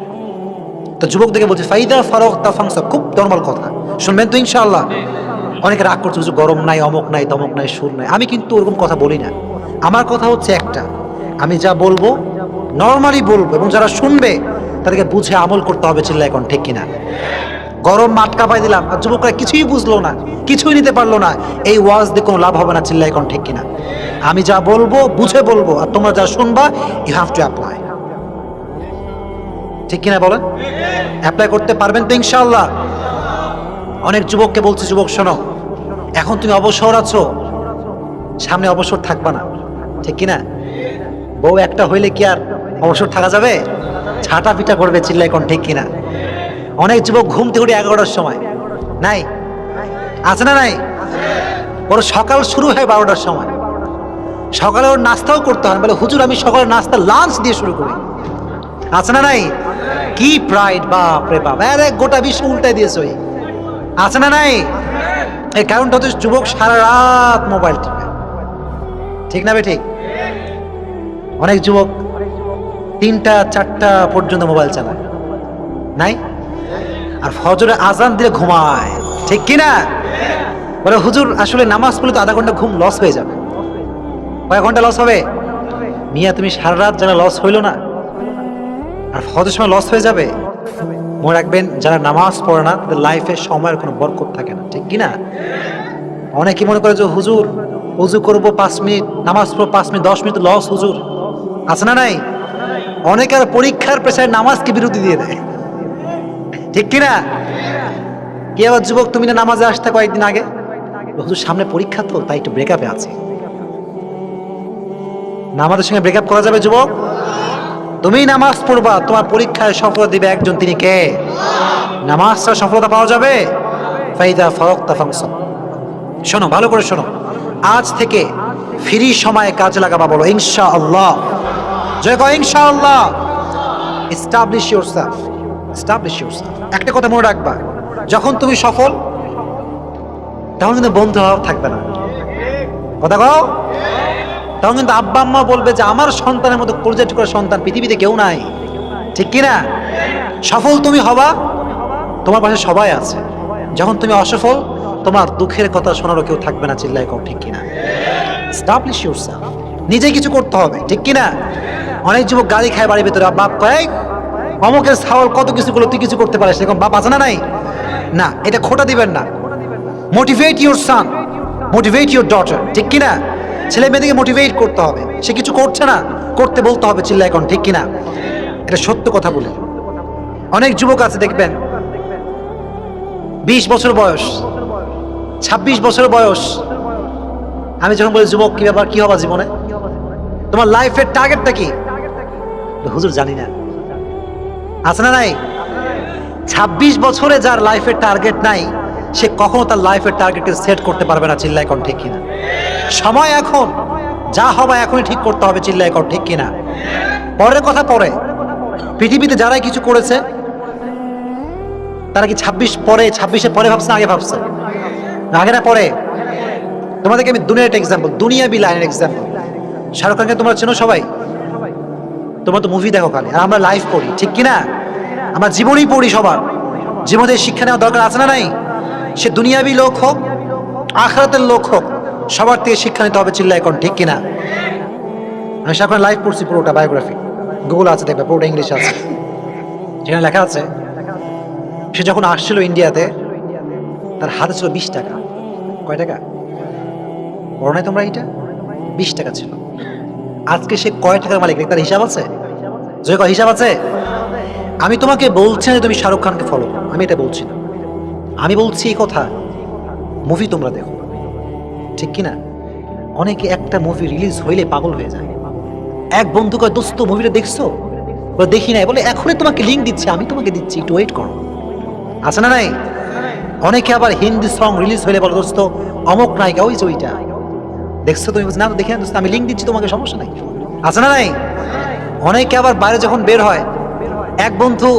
তো যুবকদেরকে বলছে ফাইদা ফারক তাফাংস, খুব নরমাল কথা, শুনবেন তো ইনশাআল্লাহ। অনেকে রাগ করছে, গরম নাই, অমক নাই, তমক নাই, সুর নাই। আমি কিন্তু ওরকম কথা বলি না। আমার কথা হচ্ছে একটা, আমি যা বলবো নরমালি বলবো, এবং যারা শুনবে তাদেরকে বুঝে আমল করতে হবে, চিল্লা এখন ঠিক কিনা? গরম মাটকা পাই দিলাম আর যুবকরা কিছুই বুঝলো না, কিছুই নিতে পারলো না, এই ওয়াজ দিয়ে কোনো লাভ হবে না, চিল্লা এখন ঠিক কিনা? আমি যা বলবো বুঝে বলবো, আর তোমরা যা শুনবা ইউ হ্যাভ টু অ্যাপ্লাই, ঠিক কিনা বলেন? অ্যাপ্লাই করতে পারবেন তো ইনশাআল্লাহ? অনেক যুবককে বলছি, যুবক শোনো, এখন তুমি অবসর আছো, সামনে অবসর থাকবা না, ঠিক কিনা? বউ একটা হইলে কি আর অবসর থাকা যাবে? ছাটা পিটা করবে, চিল্লা এখন ঠিক কিনা? অনেক যুবক ঘুম থেকে উঠে 11টার সময়, নাই? আছে না নাই? ওর সকাল শুরু হয় 12টার সময়, সকালে ওর নাস্তাও করতে হয়, বলে হুজুর আমি সকালে নাস্তা লাঞ্চ দিয়ে শুরু করি। আছে না নাই? কি প্রাইড, বাপ রে বাপ, আরে গোটা বিশ্ব উল্টাই দিয়েছে ওই। আছে না নাই? এই কারণটা হচ্ছে যুবক সারা রাত মোবাইল টিপে, ঠিক না বে ঠিক? অনেক যুবক 3টা 4টা পর্যন্ত মোবাইল চালায়, নাই? আর ফজরে আজান দিলে ঘুমায়, ঠিক কিনা? বলে হুজুর আসলে নামাজ পড়লে তো আধা ঘন্টা ঘুম লস হয়ে যাবে। কয়েক ঘন্টা লস হবে? মিয়া তুমি সারা রাত যারা লস হইল না, আর ফজরের সময় লস হয়ে যাবে। মনে রাখবেন, যারা নামাজ পড়ে না তাদের লাইফে সময়ের কোনো বরকত থাকে না, ঠিক কিনা? অনেকে মনে করে যে হুজুর উজু করবো 5 মিনিট, নামাজ পড়বো 5 মিনিট, 10 মিনিট লস হুজুর। আছে না নাই? অনেকের পরীক্ষার পেশায় নামাজকে বিরতি দিয়ে দেয়, ঠিক কিনা? কি আবার যুবক তুমি না নামাজে আসতে কয়েকদিন আগে, হুজুর সামনে পরীক্ষা তো তাই একটু ব্রেকআপে আছে। নামাজের সঙ্গে ব্রেকআপ করা যাবে যুবক? তুমি নামাজ পড়বা, তোমার পরীক্ষায় সফলতা দিবে একজন, তিনি কে? নামাজ ছাড়া সফলতা পাওয়া যাবে? ফাইদা ফারাগতা ফানসাব। শোনো, ভালো করে শোনো, আজ থেকে ফ্রি সময়ে কাজে লাগাবা, বলো ইনশাআল্লাহ। জয় কয় ইনশাআল্লাহ। Establish yourself, establish yourself. একটা কথা মনে রাখবা, যখন তুমি সফল তখন কিন্তু বন্ধু অভাব থাকবে না, কথা কও। তখন কিন্তু আব্বা আম্মা বলবে যে আমার সন্তানের মতো প্রজেক্ট করে সন্তান পৃথিবীতে কেউ নাই, ঠিক কিনা? সফল তুমি হবা, তোমার পাশে সবাই আছে। যখন তুমি অসফল, তোমার দুঃখের কথা শোনারও কেউ থাকবে না, চিল্লায় কও, ঠিক কিনা? এস্টাবলিশ ইয়োরসেলফ, নিজে কিছু করতে হবে, ঠিক কিনা? অনেক যুবক গাড়ি খায় বাড়ির ভেতরে, বাপ কয় অমুকের ছাওয়াল কত কিছু করলো, তুই কিছু করতে পারিস, এরকম বাপ আছে না নাই? না, এটা খোটা দিবেন না। Motivate your San, motivate your daughter, ঠিক কিনা? ছেলে মেয়েদেরকে মোটিভেট করতে হবে, সে কিছু করছে না, করতে বলতে হবে, চিল্লা এখন ঠিক কিনা? এটা সত্য কথা বলে। অনেক যুবক আছে দেখবেন 20 বছর বয়স, 26 বছর বয়স। আমি যখন বলি যুবক কি ব্যাপার, কি হবা জীবনে, তোমার লাইফের টার্গেটটা কি? হুজুর জানি না। আছে না নাই? 26 বছরে যার লাইফের টার্গেট নাই, সে কখনো তার লাইফের টার্গেটকে সেট করতে পারবে না, চিল্লা এখন ঠিক কিনা? সময় এখন, যা হবে এখনই ঠিক করতে হবে, চিল্লা এখন ঠিক কিনা? পরের কথা পরে। পৃথিবীতে যারাই কিছু করেছে তারা কি 26-এর পরে ভাবছে না আগে ভাবছে? আগে না পরে? তোমাদেরকে আমি দুনিয়ার একটা এক্সাম্পল, দুনিয়াবি লাইনের এক্সাম্পল। শাহরুখ খানকে তোমরা চেনো সবাই, তোমরা তো মুভি দেখো খালি, আর আমরা লাইভ পড়ি, ঠিক কিনা? আমরা জীবনই পড়ি, সবার জীবনে শিক্ষা নেওয়া দরকার আছে না নাই? সে দুনিয়াবি লোক হোক, আখিরাতের লোক হোক, সবার থেকে শিক্ষা নিতে হবে, চিল্লা এখন ঠিক কিনা? আমি শাহরুখ খান লাইভ পড়ছি পুরোটা বায়োগ্রাফি, গুগল আছে, দেখবে পুরোটা ইংলিশ আছে, যেখানে লেখা আছে সে যখন আসছিল ইন্ডিয়াতে তার হাতে ছিল 20 টাকা। কয় টাকা? বড় নাই তোমরা? এটা 20 টাকা ছিল। আজকে সে কয় টাকার মালিক তার হিসাব আছে? যে কয় হিসাব আছে? আমি তোমাকে বলছি না যে তুমি শাহরুখ খানকে ফলো করো, আমি এটা বলছি না। আমি বলছি এই কথা, মুভি তোমরা দেখো, ঠিক কিনা? অনেকে একটা মুভি রিলিজ হইলে পাগল হয়ে যায়। এক বন্ধু কয়, দোস্ত মুভিটা দেখছো? বলে দেখি নাই। বলে এখনই তোমাকে লিঙ্ক দিচ্ছি, আমি তোমাকে দিচ্ছি, একটু ওয়েট করো। আছে না নাই? অনেকে আবার হিন্দি সং রিলিজ হইলে বলে, দোস্ত অমুক নায়িকা ওই যে ওইটা দেখছো তুমি? না তো দেখি না দোস্ত, আমি লিঙ্ক দিচ্ছি তোমাকে, সমস্যা নাই। আছে না নাই? অনেকে আবার বাইরে যখন বের হয়, এক বন্ধু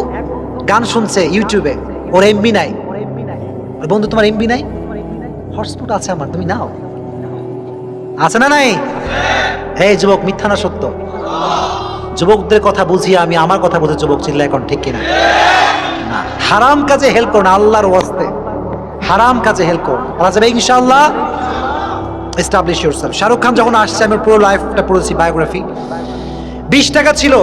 গান শুনছে ইউটিউবে, ওর এমবি নাই। বন্ধু তোমার এমবি নাই? হটস্পট আছে আমার, তুমি নাও। আছে না নাই? এই যুবক, মিথ্যা না সত্য? যুবকদের কথা বুঝিয়ে আমি আমার কথা বুঝে যুবক চিল্লা এখন, ঠিক কিনা? না, হারাম কাজে হেল্প করো না, আল্লাহর ওয়াস্তে হারাম কাজে হেল্প করো। বলা যাবে ইনশাআল্লাহ। Establish yourself. শাহরুখ খান যখন আসছে, আমি পুরো লাইফটা পড়েছি, বায়োগ্রাফি। 20 টাকা ছিল,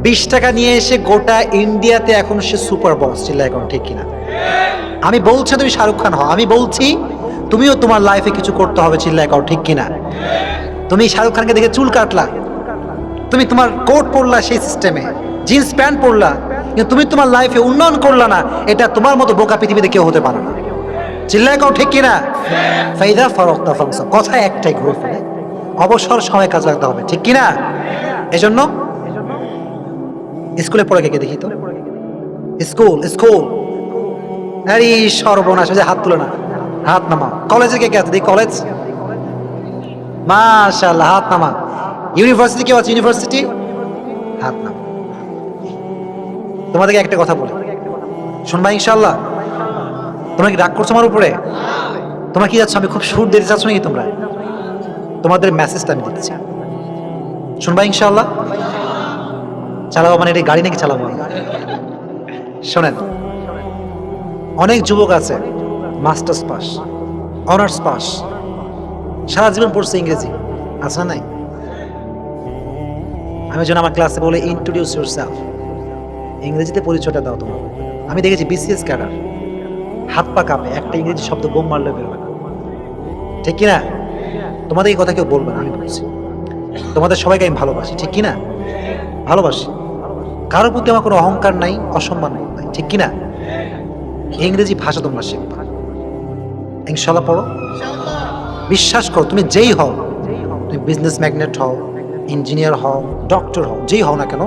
20 টাকা নিয়ে এসে গোটা ইন্ডিয়াতে এখন সে সুপার বস, চিল্লা এখন, ঠিক কিনা? আমি বলছি তুমি শাহরুখ খান হও, আমি বলছি তুমিও তোমার লাইফে কিছু করতে হবে, চিল্লা এখন, ঠিক কিনা? তুমি শাহরুখ খানকে দেখে চুল কাটলা, তুমি তোমার কোট পরলা সেই সিস্টেমে, জিন্স প্যান্ট পরলা, কিন্তু তুমি তোমার লাইফে উন্নয়ন করলা না। এটা তোমার মতো বোকা পৃথিবীতে কেউ হতে পারে না, চিল্লায় কাও, ঠিক কিনা? ফাইদা ফারাক্তা ফানসা, কথা একটাই ঘুরে ফেলে, অবসর সময় কাজ রাখতে হবে, ঠিক কিনা? এজন্য স্কুলে পড়ে কে দেখি তো, স্কুল স্কুল, আরে সর্বনাশ, যে হাত তুলে না, হাত নামা। কলেজে কে কে আছে দেখি? কলেজ, মাশাআল্লাহ, হাত নামা। ইউনিভার্সিটি কেউ আছে? ইউনিভার্সিটি, হাত নামা। তোমাদেরকে একটা কথা বলি, শুনবা ইনশাআল্লাহ? তোমরা কি রাগ করছো আমার উপরে? তোমরা কি যাচ্ছ? আমি খুব সুর দিতে চাচ্ছ নাকি তোমরা? তোমাদের মেসেজটা আমি দিচ্ছি, শুনবা ইনশাআল্লাহ? চালাবো মানে এটা গাড়ি নাকি চালাবো? শোনেন, অনেক যুবক আছে মাস্টার্স পাস, অনার্স পাস, সারা জীবন পড়ছে ইংরেজি, আছে না নাই? আমি যেন আমার ক্লাসে বলে, ইন্ট্রোডিউস ইউরসেলফ, ইংরেজিতে পরিচয়টা দাও তোমার। আমি দেখেছি বিসিএস ক্যাডার হাত পা কাঁপে, একটা ইংরেজি শব্দ বোম মারলে বেরোবে না, ঠিক কিনা? তোমাদের এই কথা কেউ বলবে না, আমি বলছি। তোমাদের সবাইকে আমি ভালোবাসি, ঠিক কিনা? ভালোবাসি, কারোর প্রতি আমার কোনো অহংকার নাই, অসম্মান নাই, ঠিক কিনা? ইংরেজি ভাষা তোমরা শিখবা ইনশাআল্লাহ, পড়ো, বিশ্বাস করো। তুমি যেই হও, তুমি বিজনেস ম্যাগনেট হও, ইঞ্জিনিয়ার হও, ডক্টর হও, যেই হও না কেন,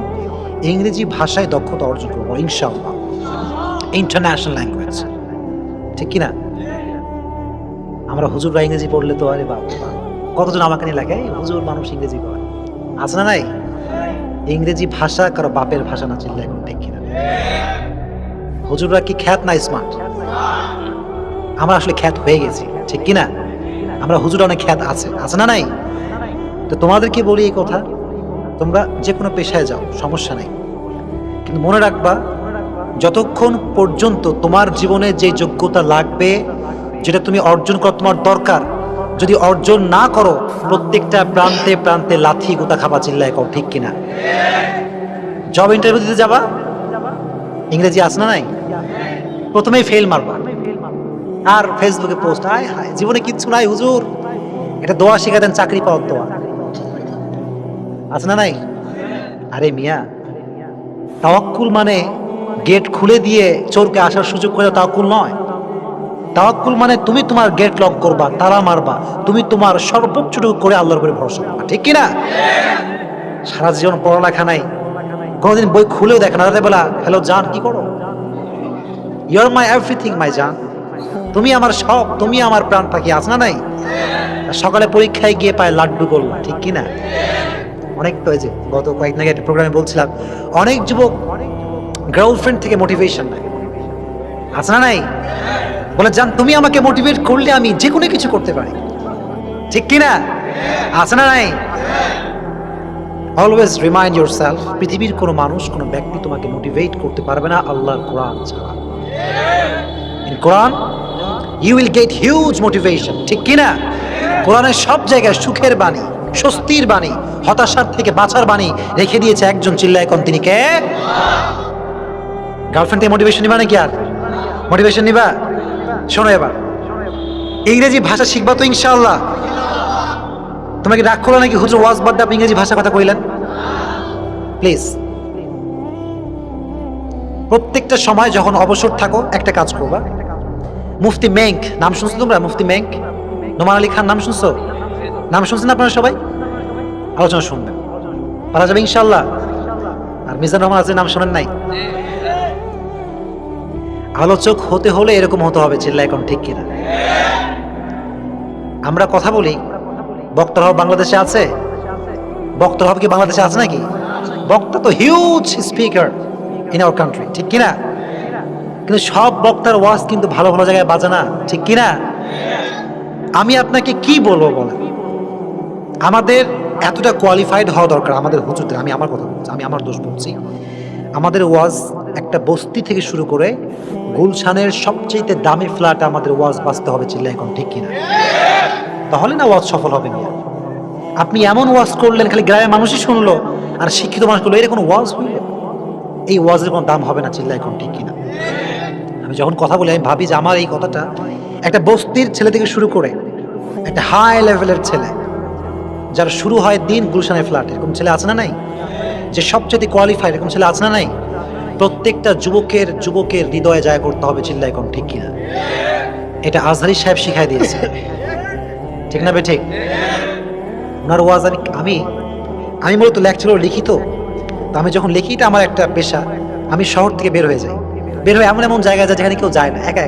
ইংরেজি ভাষায় দক্ষতা অর্জন করবো ইনশাআল্লাহ। ইন্টারন্যাশনাল ল্যাঙ্গুয়েজ, ঠিক কিনা? আমরা হুজুররা ইংরেজি পড়লে তো আরে বাবা, কতজন আমাকে নিয়ে লাগে, হুজুর মানুষ ইংরেজি পড়ে, আছে না নাই? ইংরেজি ভাষা কারো বাপের ভাষা না, চিল্লা এখন, ঠিক কিনা? হুজুররা কি খ্যাত না স্মার্ট? আমরা আসলে খ্যাত হয়ে গেছি, ঠিক কিনা? আমরা হুজুরা অনেক খ্যাত আছে, আছে না নাই? তো তোমাদেরকে বলি এই কথা, তোমরা যে কোনো পেশায় যাও, সমস্যা নেই, কিন্তু মনে রাখবা, যতক্ষণ পর্যন্ত তোমার জীবনে যে যোগ্যতা লাগবে, যেটা তুমি অর্জন করা তোমার দরকার, যদি অর্জন না করো, প্রত্যেকটা প্রান্তে প্রান্তে লাথি গোতা খাবা, চিল্লায় কও, ঠিক কিনা? জব ইন্টারভিউ দিতে যাবা, ইংরেজি আছে না নাই? প্রথমেই ফেল মারবা, আর ফেসবুকে পোস্ট, আয় হায় জীবনে কিচ্ছু নাই হুজুর, এটা দোয়া শিখা দেন, চাকরি পাওয়ার দোয়া, আছে না নাই? আরে মিয়া, তাওয়াক্কুল মানে গেট খুলে দিয়ে চোরকে আসার সুযোগ করে তাওয়াক্কুল নয়। তাওয়াক্কুল মানে তুমি তোমার গেট লক করবা, তালা মারবা, তুমি তোমার সর্বোচ্চটুকু করে আল্লাহর উপরে ভরসা করবা, ঠিক কিনা? সারা জীবন পড়ালেখা নাই, কোনোদিন বই খুলেও দেখে না, রাতে বেলা হ্যালো জান কি করো, ইউ আর মাই এভরিথিং মাই জান, তুমি আমার সব, তুমি আমার প্রাণ পাখি, আছে না নাই? সকালে পরীক্ষায় গিয়ে পায় লাড্ডু গোল্লা, ঠিক কিনা? অনেক তো, এই যে গত কয়েকদিন আগে একটা প্রোগ্রামে বলছিলাম, অনেক যুবক গার্লফ্রেন্ড থেকে মোটিভেশন নেয়, আছে না নাই? বলে জান তুমি আমাকে মোটিভেট করলে আমি যে কোনো কিছু করতে পারি, ঠিক কিনা? আছে না নাই? অলওয়েজ রিমাইন্ড ইউরসেলফ, পৃথিবীর কোনো মানুষ, কোনো ব্যক্তি তোমাকে মোটিভেট করতে পারবে না আল্লাহর কোরআন ছাড়া। In Quran you will get huge motivation, ঠিক কিনা? কোরআনের সব জায়গায় সুখের বাণী, স্বস্তির বাণী, হতাশার থেকে বাঁচার বাণী রেখে দিয়েছে একজন, চিল্লায় এখন তিনি কে? গার্লফ্রেন্ড থেকে মোটিভেশন নিবা নাকি? আর মোটিভেশন নিবা? শোনো, এবার ইংরেজি ভাষা শিখবা তো ইনশাআল্লাহ? তোমাকে রাগ করলো নাকি হুজুর ওয়াজ বাদ দিয়ে আপনি ইংরেজি ভাষা কথা কইলেন? প্লিজ, প্রত্যেকটা সময় যখন অবসর থাকো একটা কাজ করবা। মুফতি মেঙ্ক নাম শুনছো তোমরা? মুফতি মেঙ্ক, নোমান আলী খান নাম শুনছো? নাম শুনছেন আপনারা সবাই? আলোচনা শুনবেন, পারা যাবে ইনশাআল্লাহ। আর মিজান রহমান আছে, নাম শোনেন নাই? আলোচক হতে হলে এরকম হতে হবে, চিল্লা এখন ঠিক কিনা? আমরা কথা বলি, বক্তার হব বাংলাদেশে আছে? বক্তার হব কি বাংলাদেশে আছে নাকি? বক্তা তো huge speaker in our country, ঠিক কিনা? কিন্তু সব বক্তার ওয়াজ কিন্তু ভালো ভালো জায়গায় বাজে না, ঠিক কিনা? আমি আপনাকে কি বলবো বলেন? আমাদের এতটা কোয়ালিফাইড হওয়া দরকার আমাদের হুজুরদের। আমি আমার কথা বলছি, আমি আমার দোষ বলছি। আমাদের ওয়াজ একটা বস্তি থেকে শুরু করে গুলশানের সবচেয়ে দামি ফ্ল্যাট আমাদের ওয়াজ বাজতে হবে, চিল্লা এখন ঠিক কিনা? তাহলে না ওয়াজ সফল হবে না। আপনি এমন ওয়াজ করলেন খালি গ্রামের মানুষই শুনলো আর শিক্ষিত মানুষগুলো, এর কোনো ওয়াজ হইল? এই ওয়াজের কোনো দাম হবে না, চিল্লা এখন ঠিক কিনা? আমি যখন কথা বলি আমি ভাবি যে আমার এই কথাটা একটা বস্তির ছেলে থেকে শুরু করে একটা হাই লেভেলের ছেলে, যার শুরু হয় দিন গুলশানের ফ্ল্যাট, এরকম ছেলে আছে না নাই? যে সবচেয়ে কোয়ালিফাইড, এরকম ছেলে আছে না নাই? প্রত্যেকটা যুবকের হৃদয়ে যায় করতে হবে, চিল্লা এখন ঠিক কিনা? এটা আজহারি সাহেব শিখাই দিয়েছে, ঠিক না বে ঠিক? ওনার ওয়াজ আমি মূলত লেকচার লিখিত, তো আমি যখন লিখি, এটা আমার একটা পেশা। আমি শহর থেকে বের হয়ে যাই, বের হয়ে এমন এমন জায়গায় যায় যেখানে কেউ যায় না, একা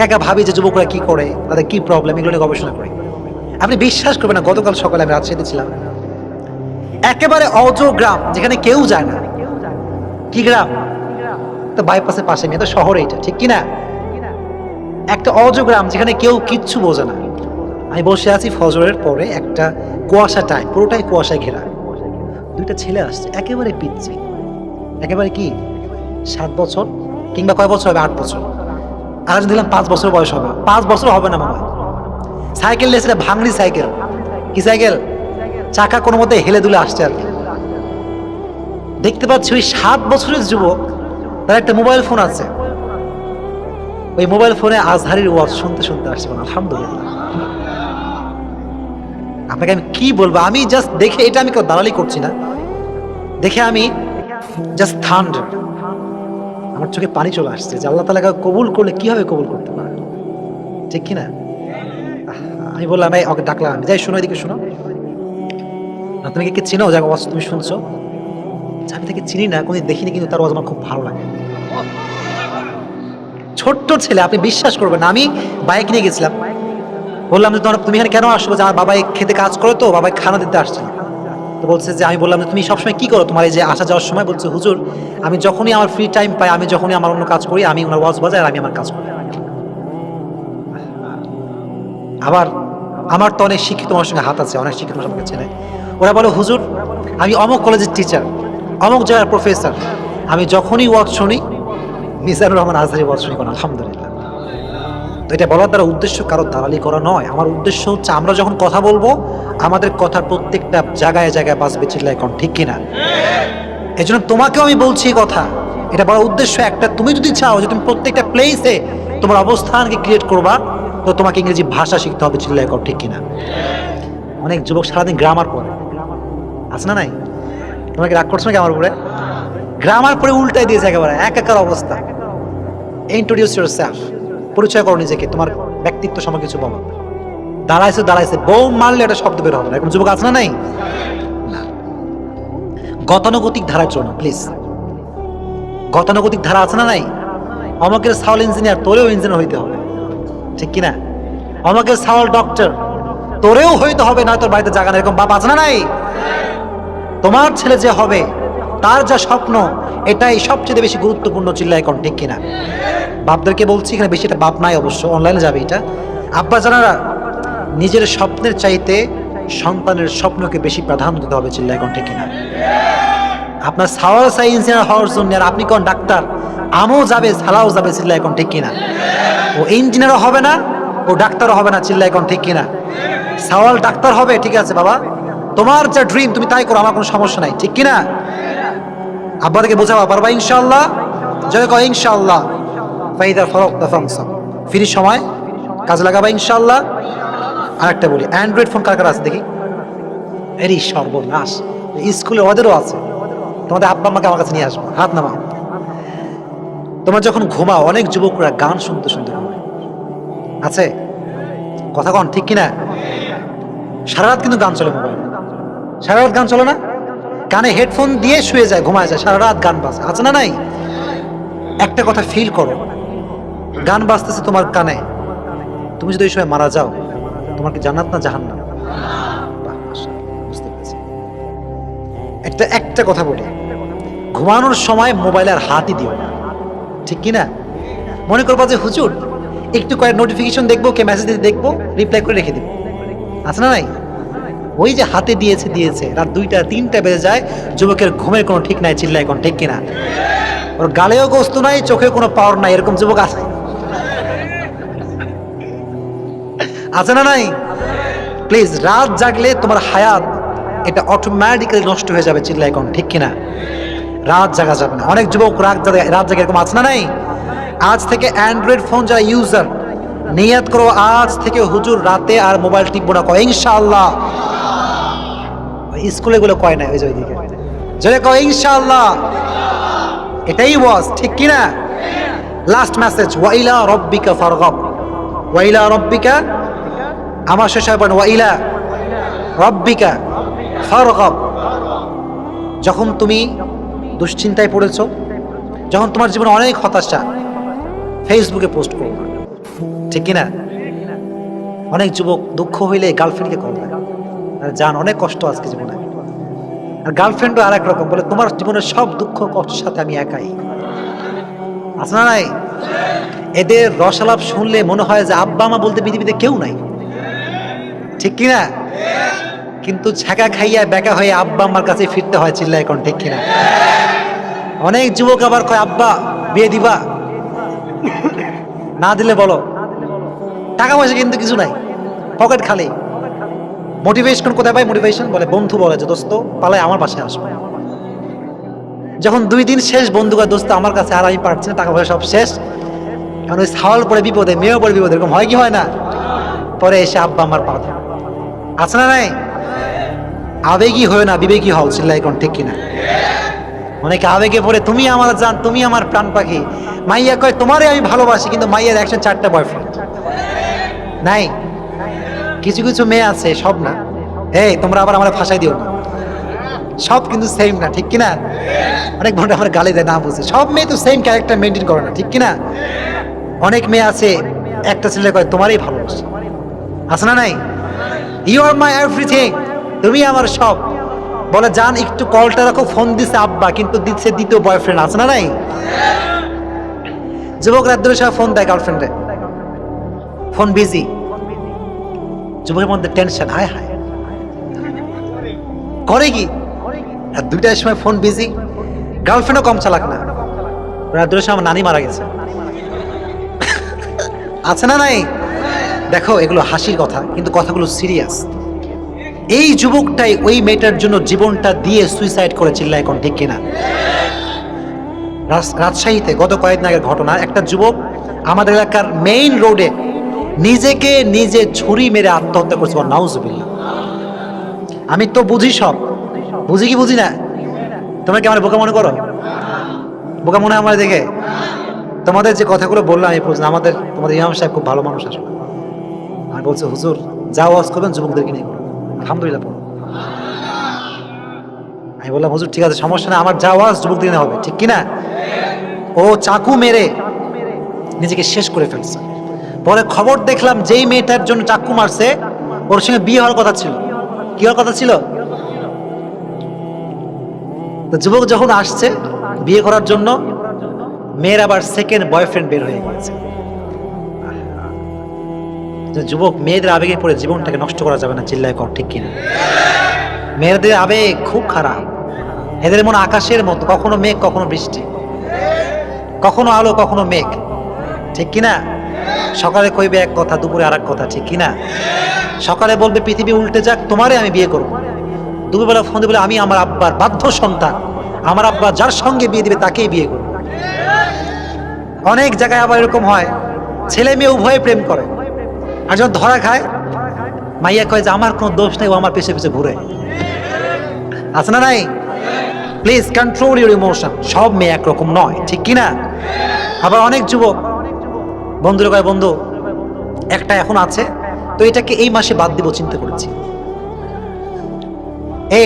একা ভাবি যে যুবকরা কি করে, তাদের কি প্রবলেম, এগুলো নিয়ে গবেষণা করি। আপনি বিশ্বাস করবেন না, গতকাল সকালে আমি রাজশাহীতে ছিলাম, একেবারে অজ গ্রাম, যেখানে কেউ যায় না। কি গ্রাম? তো বাইপাসের পাশে, নিয়ে তো শহরে, এটা ঠিক কিনা? একটা অজ গ্রাম যেখানে কেউ কিচ্ছু বোঝে না। আমি বসে আছি ফজরের পরে, একটা কুয়াশা টাইম, পুরোটাই কুয়াশায় ঘেরা। দুইটা ছেলে আসছে, একেবারে পিচ্ছি, একেবারে কি 7 বছর কিংবা কয় বছর হবে, 8 বছর। আর দিলাম 5 বছর বয়স হবে, 5 বছর হবে না মনে হয়। সাইকেল নিয়েছে, ভাঙড়ি সাইকেল। কি সাইকেল? চাকা কোনো মতে হেলে দুলে আসছে আর কি। দেখতে পাচ্ছি ওই 7 বছরের যুবক, তার একটা মোবাইল ফোন আছে, ওই মোবাইল ফোনে আজহারির ওয়াজ শুনতে শুনতে আসছে। আলহামদুলিল্লাহ। আপনাকে আমি কি বলবো, আমি জাস্ট দেখে, এটা আমি কেউ দালালি করছি না, দেখে আমি জাস্ট থান্ডার, আমার চোখে পানি চলে আসছে যে আল্লাহ তাআলা কবুল করলে কিভাবে কবুল করতে পারে, ঠিক কিনা? আমি বললাম, এই ওকে ডাকলাম, আমি যাই, শোনো, এদিকে শোনো না, তুমি কি চিনো যাকে ওয়াজ তুমি শুনছো? আমি তাকে চিনি না, কোনদিন দেখিনি, কিন্তু তার ওয়াজ আমার খুব ভালো লাগে। ছোট্ট ছেলে, আপনি বিশ্বাস করবেন না, আমি বাইক নিয়ে গেছিলাম, বললাম যে তুমি এখানে কেন আসছো? যে আমার বাবাই খেতে কাজ করে, তো বাবাই খানা দিতে আসছে। তো বলছে যে, আমি বললাম যে তুমি সবসময় কি করো, তোমার এই যে আসা যাওয়ার সময়? বলছে, হুজুর আমি যখনই আমার ফ্রি টাইম পাই, আমি যখনই আমার অন্য কাজ করি, আমি ওনার ওয়াজ বাজাই আর আমি আমার কাজ করি। আবার আমার তো অনেক শিক্ষিত মানুষের সঙ্গে হাত আছে, অনেক শিক্ষিত মানুষের ছেলে, ওরা বলে, হুজুর আমি অমুক কলেজের টিচার, অমুক জায়গার প্রফেসর, আমি যখনই ওয়াজ শুনি মিজানুর রহমান আজহারি ওয়াজ শুনি। আলহামদুলিল্লাহ। তো এটা বলার দ্বারা উদ্দেশ্য কারো দালালি করা নয়, আমার উদ্দেশ্য হচ্ছে আমরা যখন কথা বলবো, আমাদের কথার প্রত্যেকটা জায়গায় জায়গায় বাজবে, চিল্লায় এখন ঠিক কিনা? এই জন্য তোমাকেও আমি বলছি কথা, এটা বড় উদ্দেশ্য একটা, তুমি যদি চাও যে তুমি প্রত্যেকটা প্লেসে তোমার অবস্থানকে ক্রিয়েট করবা, তো তোমাকে ইংরেজি ভাষা শিখতে হবে, চিল্লায় এখন ঠিক কিনা? অনেক যুবক সারাদিন গ্রামার পড়ে, আছে না নাই? তোমাকে রাগ করছো নাকি আমার উপরে? গ্রামার পরে উল্টাই দিয়েছে, একেবারে একাকার অবস্থা। ইন্ট্রোডিউস ইউরসেলফ, পরিচয় করো নিজেকে, তোমার ব্যক্তিত্ব সম্পর্কে কিছু বলো। দাঁড়াইছে বউ মারলে একটা শব্দ বের হবে না, এরকম যুবক আছে না নাই? গতানুগতিক ধারার জন্য প্লিজ, গতানুগতিক ধারা আছে না নাই? অমকের সাউল ইঞ্জিনিয়ার, তোরেও ইঞ্জিনিয়ার হইতে হবে, ঠিক কিনা? অমকের সাউল ডক্টর, তোরেও হইতে হবে, না তোর বাড়িতে জায়গা না, এরকম বাপ আছে না নাই? তোমার ছেলে যে হবে, তার যা স্বপ্ন, এটাই সবচেয়ে বেশি গুরুত্বপূর্ণ, চিল্লা এখন ঠিক কিনা? বাপদেরকে বলছি, এখানে বেশি এটা বাপ নাই, অবশ্য অনলাইনে যাবে এটা। আব্বা জানারা, নিজের স্বপ্নের চাইতে সন্তানের স্বপ্নকে বেশি প্রাধান্য দিতে হবে, চিল্লা এখন ঠিক কিনা? আপনার সাওয়াল সাই ইঞ্জিনিয়ার হওয়ার জন্য, আর আপনি কোন ডাক্তার, আমও যাবে সালাও যাবে, চিল্লা এখন ঠিক কিনা? ও ইঞ্জিনিয়ারও হবে না, ও ডাক্তারও হবে না, চিল্লা এখন ঠিক কিনা? সাওয়াল ডাক্তার হবে, ঠিক আছে বাবা, তোমার যা ড্রিম তুমি তাই করো, আমার কোনো সমস্যা নাই, ঠিক কিনা? আব্বাকে বোঝাবা, পারবা ইনশাআল্লাহ? জয় কয় ইনশাআল্লাহ। ফাইদা ফারাগতা ফানসাব, ফ্রি সময় কাজে লাগাবা ইনশাআল্লাহ। আরেকটা বলি, অ্যান্ড্রয়েড ফোন কার কার আছে দেখি? এরই সর্বনাশ, স্কুলে ওদেরও আছে। তোমাদের আব্বা আম্মাকে আমার কাছে নিয়ে আসবো, হাত নামাও। তোমরা যখন ঘুমাও অনেক যুবকরা গান শুনতে শুনতে ঘুমায়, আছে কথা কন, ঠিক কিনা? সারা রাত কিন্তু গান চলে মোবাইলে, সারা রাত গান চলে না? কানে হেডফোন দিয়ে শুয়ে যায়, ঘুমায় যায়, সারা রাত গান বাজে, আছে না নাই? একটা কথা ফিল করো, গান বাজতেছে তোমার কানে, তুমি যদি ওই সময় মারা যাও, তোমার কি জান্নাত না জাহান্নাম? বুঝতে পেরেছি। একটা কথা বলি, ঘুমানোর সময় মোবাইলে আর হাতই দিও না, ঠিক কিনা? মনে করবা যে হুজুর একটু কয়েক নোটিফিকেশন দেখবো, কে মেসেজ দিতে দেখবো, রিপ্লাই করে রেখে দেবো, আছে না নাই? ওই যে হাতে দিয়েছে, রাত 2টা 3টা বেজে যায়, যুবকের ঘুমের কোনো ঠিক নাই, চিল্লায় কোন ঠিক কিনা? ওর গালেও গোস্ত নাই, চোখে কোনো পাওয়ার নাই, এরকম যুবক আছে, আছে না নাই? প্লিজ, রাত জাগলে তোমার হায়াত এটা অটোমেটিক্যালি নষ্ট হয়ে যাবে, চিল্লায় কোন ঠিক কিনা? রাত জাগা যাবে না। অনেক যুবক রাত জাগে, এরকম আছে না নাই? আজ থেকে অ্যান্ড্রয়েড ফোন যারা ইউজার, নিয়াত করো আজ থেকে হুজুর রাতে আর মোবাইল টিপবো না, কয় ইনশাআল্লাহ। স্কুলে গুলো কয় না, ওই যে ওইদিকে যদি কয় ইনশাআল্লাহ, এটাই ওয়াজ, ঠিক কিনা? লাস্ট মেসেজ, ওয়াইলা রব্বিকা ফারগাব, ওয়াইলা রব্বিকা, আমার শেষ হয় ওয়াইলা রব্বিকা ফারগাব। যখন তুমি দুশ্চিন্তায় পড়েছো, যখন তোমার জীবনে অনেক হতাশা, ফেসবুকে পোস্ট করো, ঠিক কিনা? অনেক যুবক দুঃখ হইলে গার্লফ্রেন্ডকে কল দেয়, আর জান অনেক কষ্ট আজকে জীবনে, আর গার্লফ্রেন্ডও আর এক রকম বলে, তোমার জীবনের সব দুঃখ কষ্টের সাথে আমি একাই, আছে না নাই? এদের রসালাপ শুনলে মনে হয় যে আব্বা মা বলতে পৃথিবীতে কেউ নাই, ঠিক কিনা? কিন্তু ছাকা খাইয়া বেকা হয়ে আব্বা আম্মার কাছে ফিরতে হয়, চিল্লা এখন ঠিক কিনা? অনেক যুবক আবার কয় আব্বা বিয়ে দিবা, না দিলে বলো, টাকা পয়সা কিন্তু কিছু নাই, পকেট খালি। মোটিভেশন কোথায় পাই? মোটিভেশন বলে বন্ধু বলে যে দোস্ত পালায় আমার পাশে আসবে। যখন 2 দিন শেষ, বন্ধু কয় দোস্ত আমার কাছে আর আমি পারছি না, টাকা পয়সা সব শেষ, এখন ওই ছাওয়াল পরে বিপদে, মেয়েও পরে বিপদে, এরকম হয় কি হয় না? পরে এসে আব্বা আমার পা ধরে, আছে না নাই? আবেগী হয়ে না, বিবেকী হও, চিল্লাই কোন ঠিক কিনা? অনেকে আবেগে পড়ে, তুমি আমার জান, তুমি আমার প্রাণ পাখি। মাইয়া কয় তোমারে আমি ভালোবাসি, কিন্তু মাইয়ার 104টা বয়ফ্রেন্ড নাই। কিছু কিছু মেয়ে আছে, সব না, এই তোমরা আবার আমার ফাঁসাই দিও না, সব কিন্তু সেম না, ঠিক কিনা? অনেক বোনরা আমার গালি দেয়, না বুঝে, সব মেয়ে তো সেম ক্যারেক্টার মেনটেন করে না, ঠিক কিনা? অনেক মেয়ে আছে, একটা ছেলে কয় তোমারই ভালোবাসি, আছে না নাই? ইউ আর মাই এভরিথিং, তুমি আমার সব। বলে জান একটু কলটা রাখো, ফোন দিছে আব্বা, কিন্তু দিচ্ছে দ্বিতীয় বয়ফ্রেন্ড, আছে না নাই? যুবক রাত ধরে সব ফোন দেয় গার্লফ্রেন্ডে, ফোন বিজি, যুবকের মধ্যে টেনশন, হায় হায় করে কি? আর 2টার সময় ফোন বিজি, গার্লফ্রেন্ডও কম চালাক না, রাত ধরে আমার নানি মারা গেছে, আছে না নাই? দেখো এগুলো হাসির কথা, কিন্তু কথাগুলো সিরিয়াস। এই যুবকটাই ওই মেয়েটার জন্য জীবনটা দিয়ে সুইসাইড করে, চিল্লা এখন ঠিক কিনা? রাজশাহীতে গত কয়েকদিন আগের ঘটনা, একটা যুবক আমাদের এলাকার মেইন রোডে নিজেকে নিজে ছুরি মেরে আত্মহত্যা করছে, নাউজুবিল্লাহ। আমি তো বুঝি, সব বুঝি কি বুঝি না? তোমরা কি আমার বোকা মনে করো? বোকা মনে হয় আমার দেখে? তোমাদের যে কথাগুলো বললাম এই প্রশ্ন, তোমাদের ইমাম সাহেব খুব ভালো মানুষ আসলে। আমি বলছি হুজুর যা ওয়াজ করবেন যুবকদেরকে নিয়ে করবেন, আলহামদুলিল্লাহ পড়ো। আমি বললাম হুজুর ঠিক আছে, সমস্যা না, আমার যা ওয়াজ যুবকদের নিয়ে হবে, ঠিক কিনা? ও চাকু মেরে নিজেকে শেষ করে ফেলছে। পরে খবর দেখলাম যেই মেয়েটার জন্য চাকু মারছে, ওর সঙ্গে বিয়ে হওয়ার কথা ছিল। কি হওয়ার কথা ছিল? তো যুবক যখন আসছে বিয়ে করার জন্য, মেয়ের আবার সেকেন্ড বয়ফ্রেন্ড বের হয়ে গেছে। যুবক, মেয়েদের আবেগে পড়ে জীবনটাকে নষ্ট করা যাবে না, চিল্লায় কর ঠিক কিনা? মেয়েদের আবেগ খুব খারাপ, এদের মনে আকাশের মতো, কখনো মেঘ কখনো বৃষ্টি, কখনো আলো কখনো মেঘ, ঠিক কিনা? সকালে কইবে এক কথা, দুপুরে আর এক কথা, ঠিক কিনা? সকালে বলবে পৃথিবী উল্টে যাক, তোমারে আমি বিয়ে করবো, দুপুরবেলা ফোন দিয়ে বলে আমি আমার আব্বার বাধ্য সন্তান, আমার আব্বা যার সঙ্গে বিয়ে দিবে তাকেই বিয়ে করবে। অনেক জায়গায় আবার এরকম হয়, ছেলে মেয়ে উভয়ে প্রেম করে, আর যখন ধরা খায় মাইয়া কয় যে আমার কোনো দোষ নেই, ও আমার পেছনে পেছনে ঘুরে। আছে না নাই? Please control your emotion. সব মেয়ে একরকম নয়, ঠিক কিনা? আবার অনেক যুবক বন্ধুরা কয় বন্ধু একটা এখন আছে তো এটাকে এই মাসে বাদ দিব চিন্তা করেছি।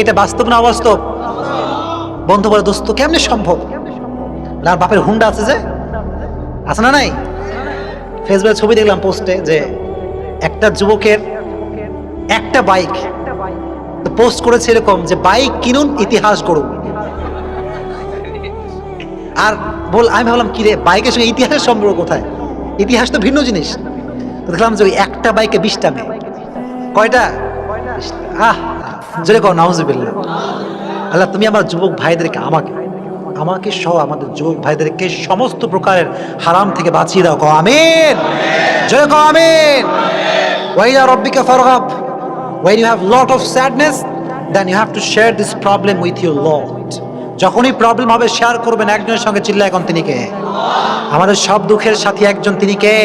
এটা বাস্তব না অবাস্তব? বন্ধু বলে দোস্ত কেমনে সম্ভব? আর বাপের হুন্ডা আছে যে, আছে না নাই? ফেসবুকে ছবি দেখলাম পোস্টে যে একটা যুবকের একটা বাইক, পোস্ট করেছে এরকম যে বাইক কিনুন ইতিহাস গড়ুন। আর আমি ভাবলাম কি রে, বাইকের সঙ্গে ইতিহাসের সম্পর্ক কোথায়? ইতিহাস তো ভিন্ন জিনিস। দেখলাম যে ওই একটা বাইকে 20টা মেয়ে। কয়টা? জোরে কও নাউজুবিল্লাহ। আল্লাহ তুমি আমার যুবক ভাইদেরকে আমাকে সহ আমাদের যুবক ভাইদেরকে সমস্ত প্রকারের হারাম থেকে বাঁচিয়ে দাও। কও আমিন। জোরে কও আমিন। ওয়াইলা রাব্বিকা ফারগাব। When you have lot of sadness, then you have to share this problem with your Lord. যখনই প্রবলেম হবে শেয়ার করবেন একজনের সঙ্গে, চিল্লায় এখন তিনি কে? আমাদের সব দুঃখের সাথী একজন, তিনি কে?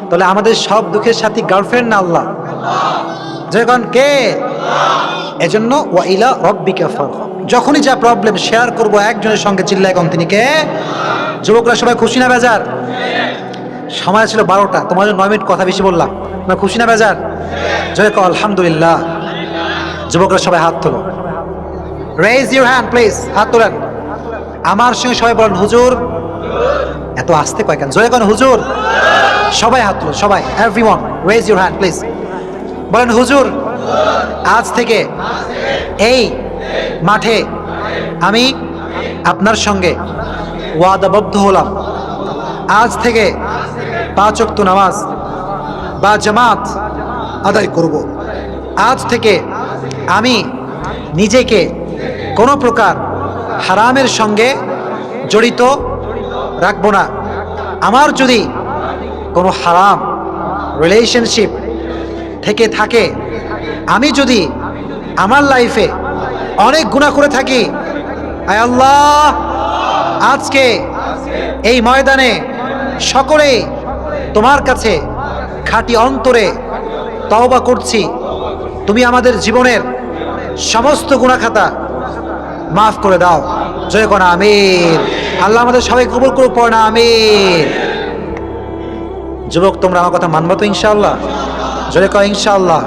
তাহলে আমাদের সব দুঃখের সাথী গার্লফ্রেন্ড না আল্লাহ? যখন কে? এজন্য ওয়াইলা রাব্বিকা ফারগাব, যখনই যা প্রবলেম শেয়ার করব একজনের সঙ্গে, চিল্লায় এখন তিনি কে? যুবকরা সবাই খুশি না বেজার? সময় ছিল 12টা, তোমাদের 9 মিনিট কথা বেশি বললাম, তোমরা খুশি না বেজার? জয় কও আলহামদুলিল্লাহ। যুবকরা সবাই হাত তোলো, রেজ ইউর হ্যান্ড প্লিজ, হাত তোলেন। আমার সঙ্গে সবাই বলেন হুজুর। এত আস্তে কয় কেন? জয় করেন হুজুর। সবাই হাত তোলো, সবাই, everyone raise your hand please. বলেন হুজুর, আজ থেকে এই মাঠে আমি আপনার সঙ্গে ওয়াদাবদ্ধ হলাম, আজ থেকে 5 ওয়াক্ত নামাজ বা জামাত আদায় করব। আজ থেকে আমি নিজেকে কোনো প্রকার হারামের সঙ্গে জড়িত রাখবো না। আমার যদি কোনো হারাম রিলেশনশিপ থেকে থাকে, আমি যদি আমার লাইফে অনেক গুনাহ করে থাকি, আয় আল্লাহ আজকে এই ময়দানে সকলেই তোমার কাছে খাঁটি অন্তরে তওবা করছি, তুমি আমাদের জীবনের সমস্ত গুনাহ খাতা মাফ করে দাও। জয় কোন আমিন। আল্লাহ আমাদের সবাই কবুল করুক, পড়ে না আমিন। যুবক তোমরা আমার কথা মানবা তো ইনশাআল্লাহ? জয় কও ইনশাআল্লাহ।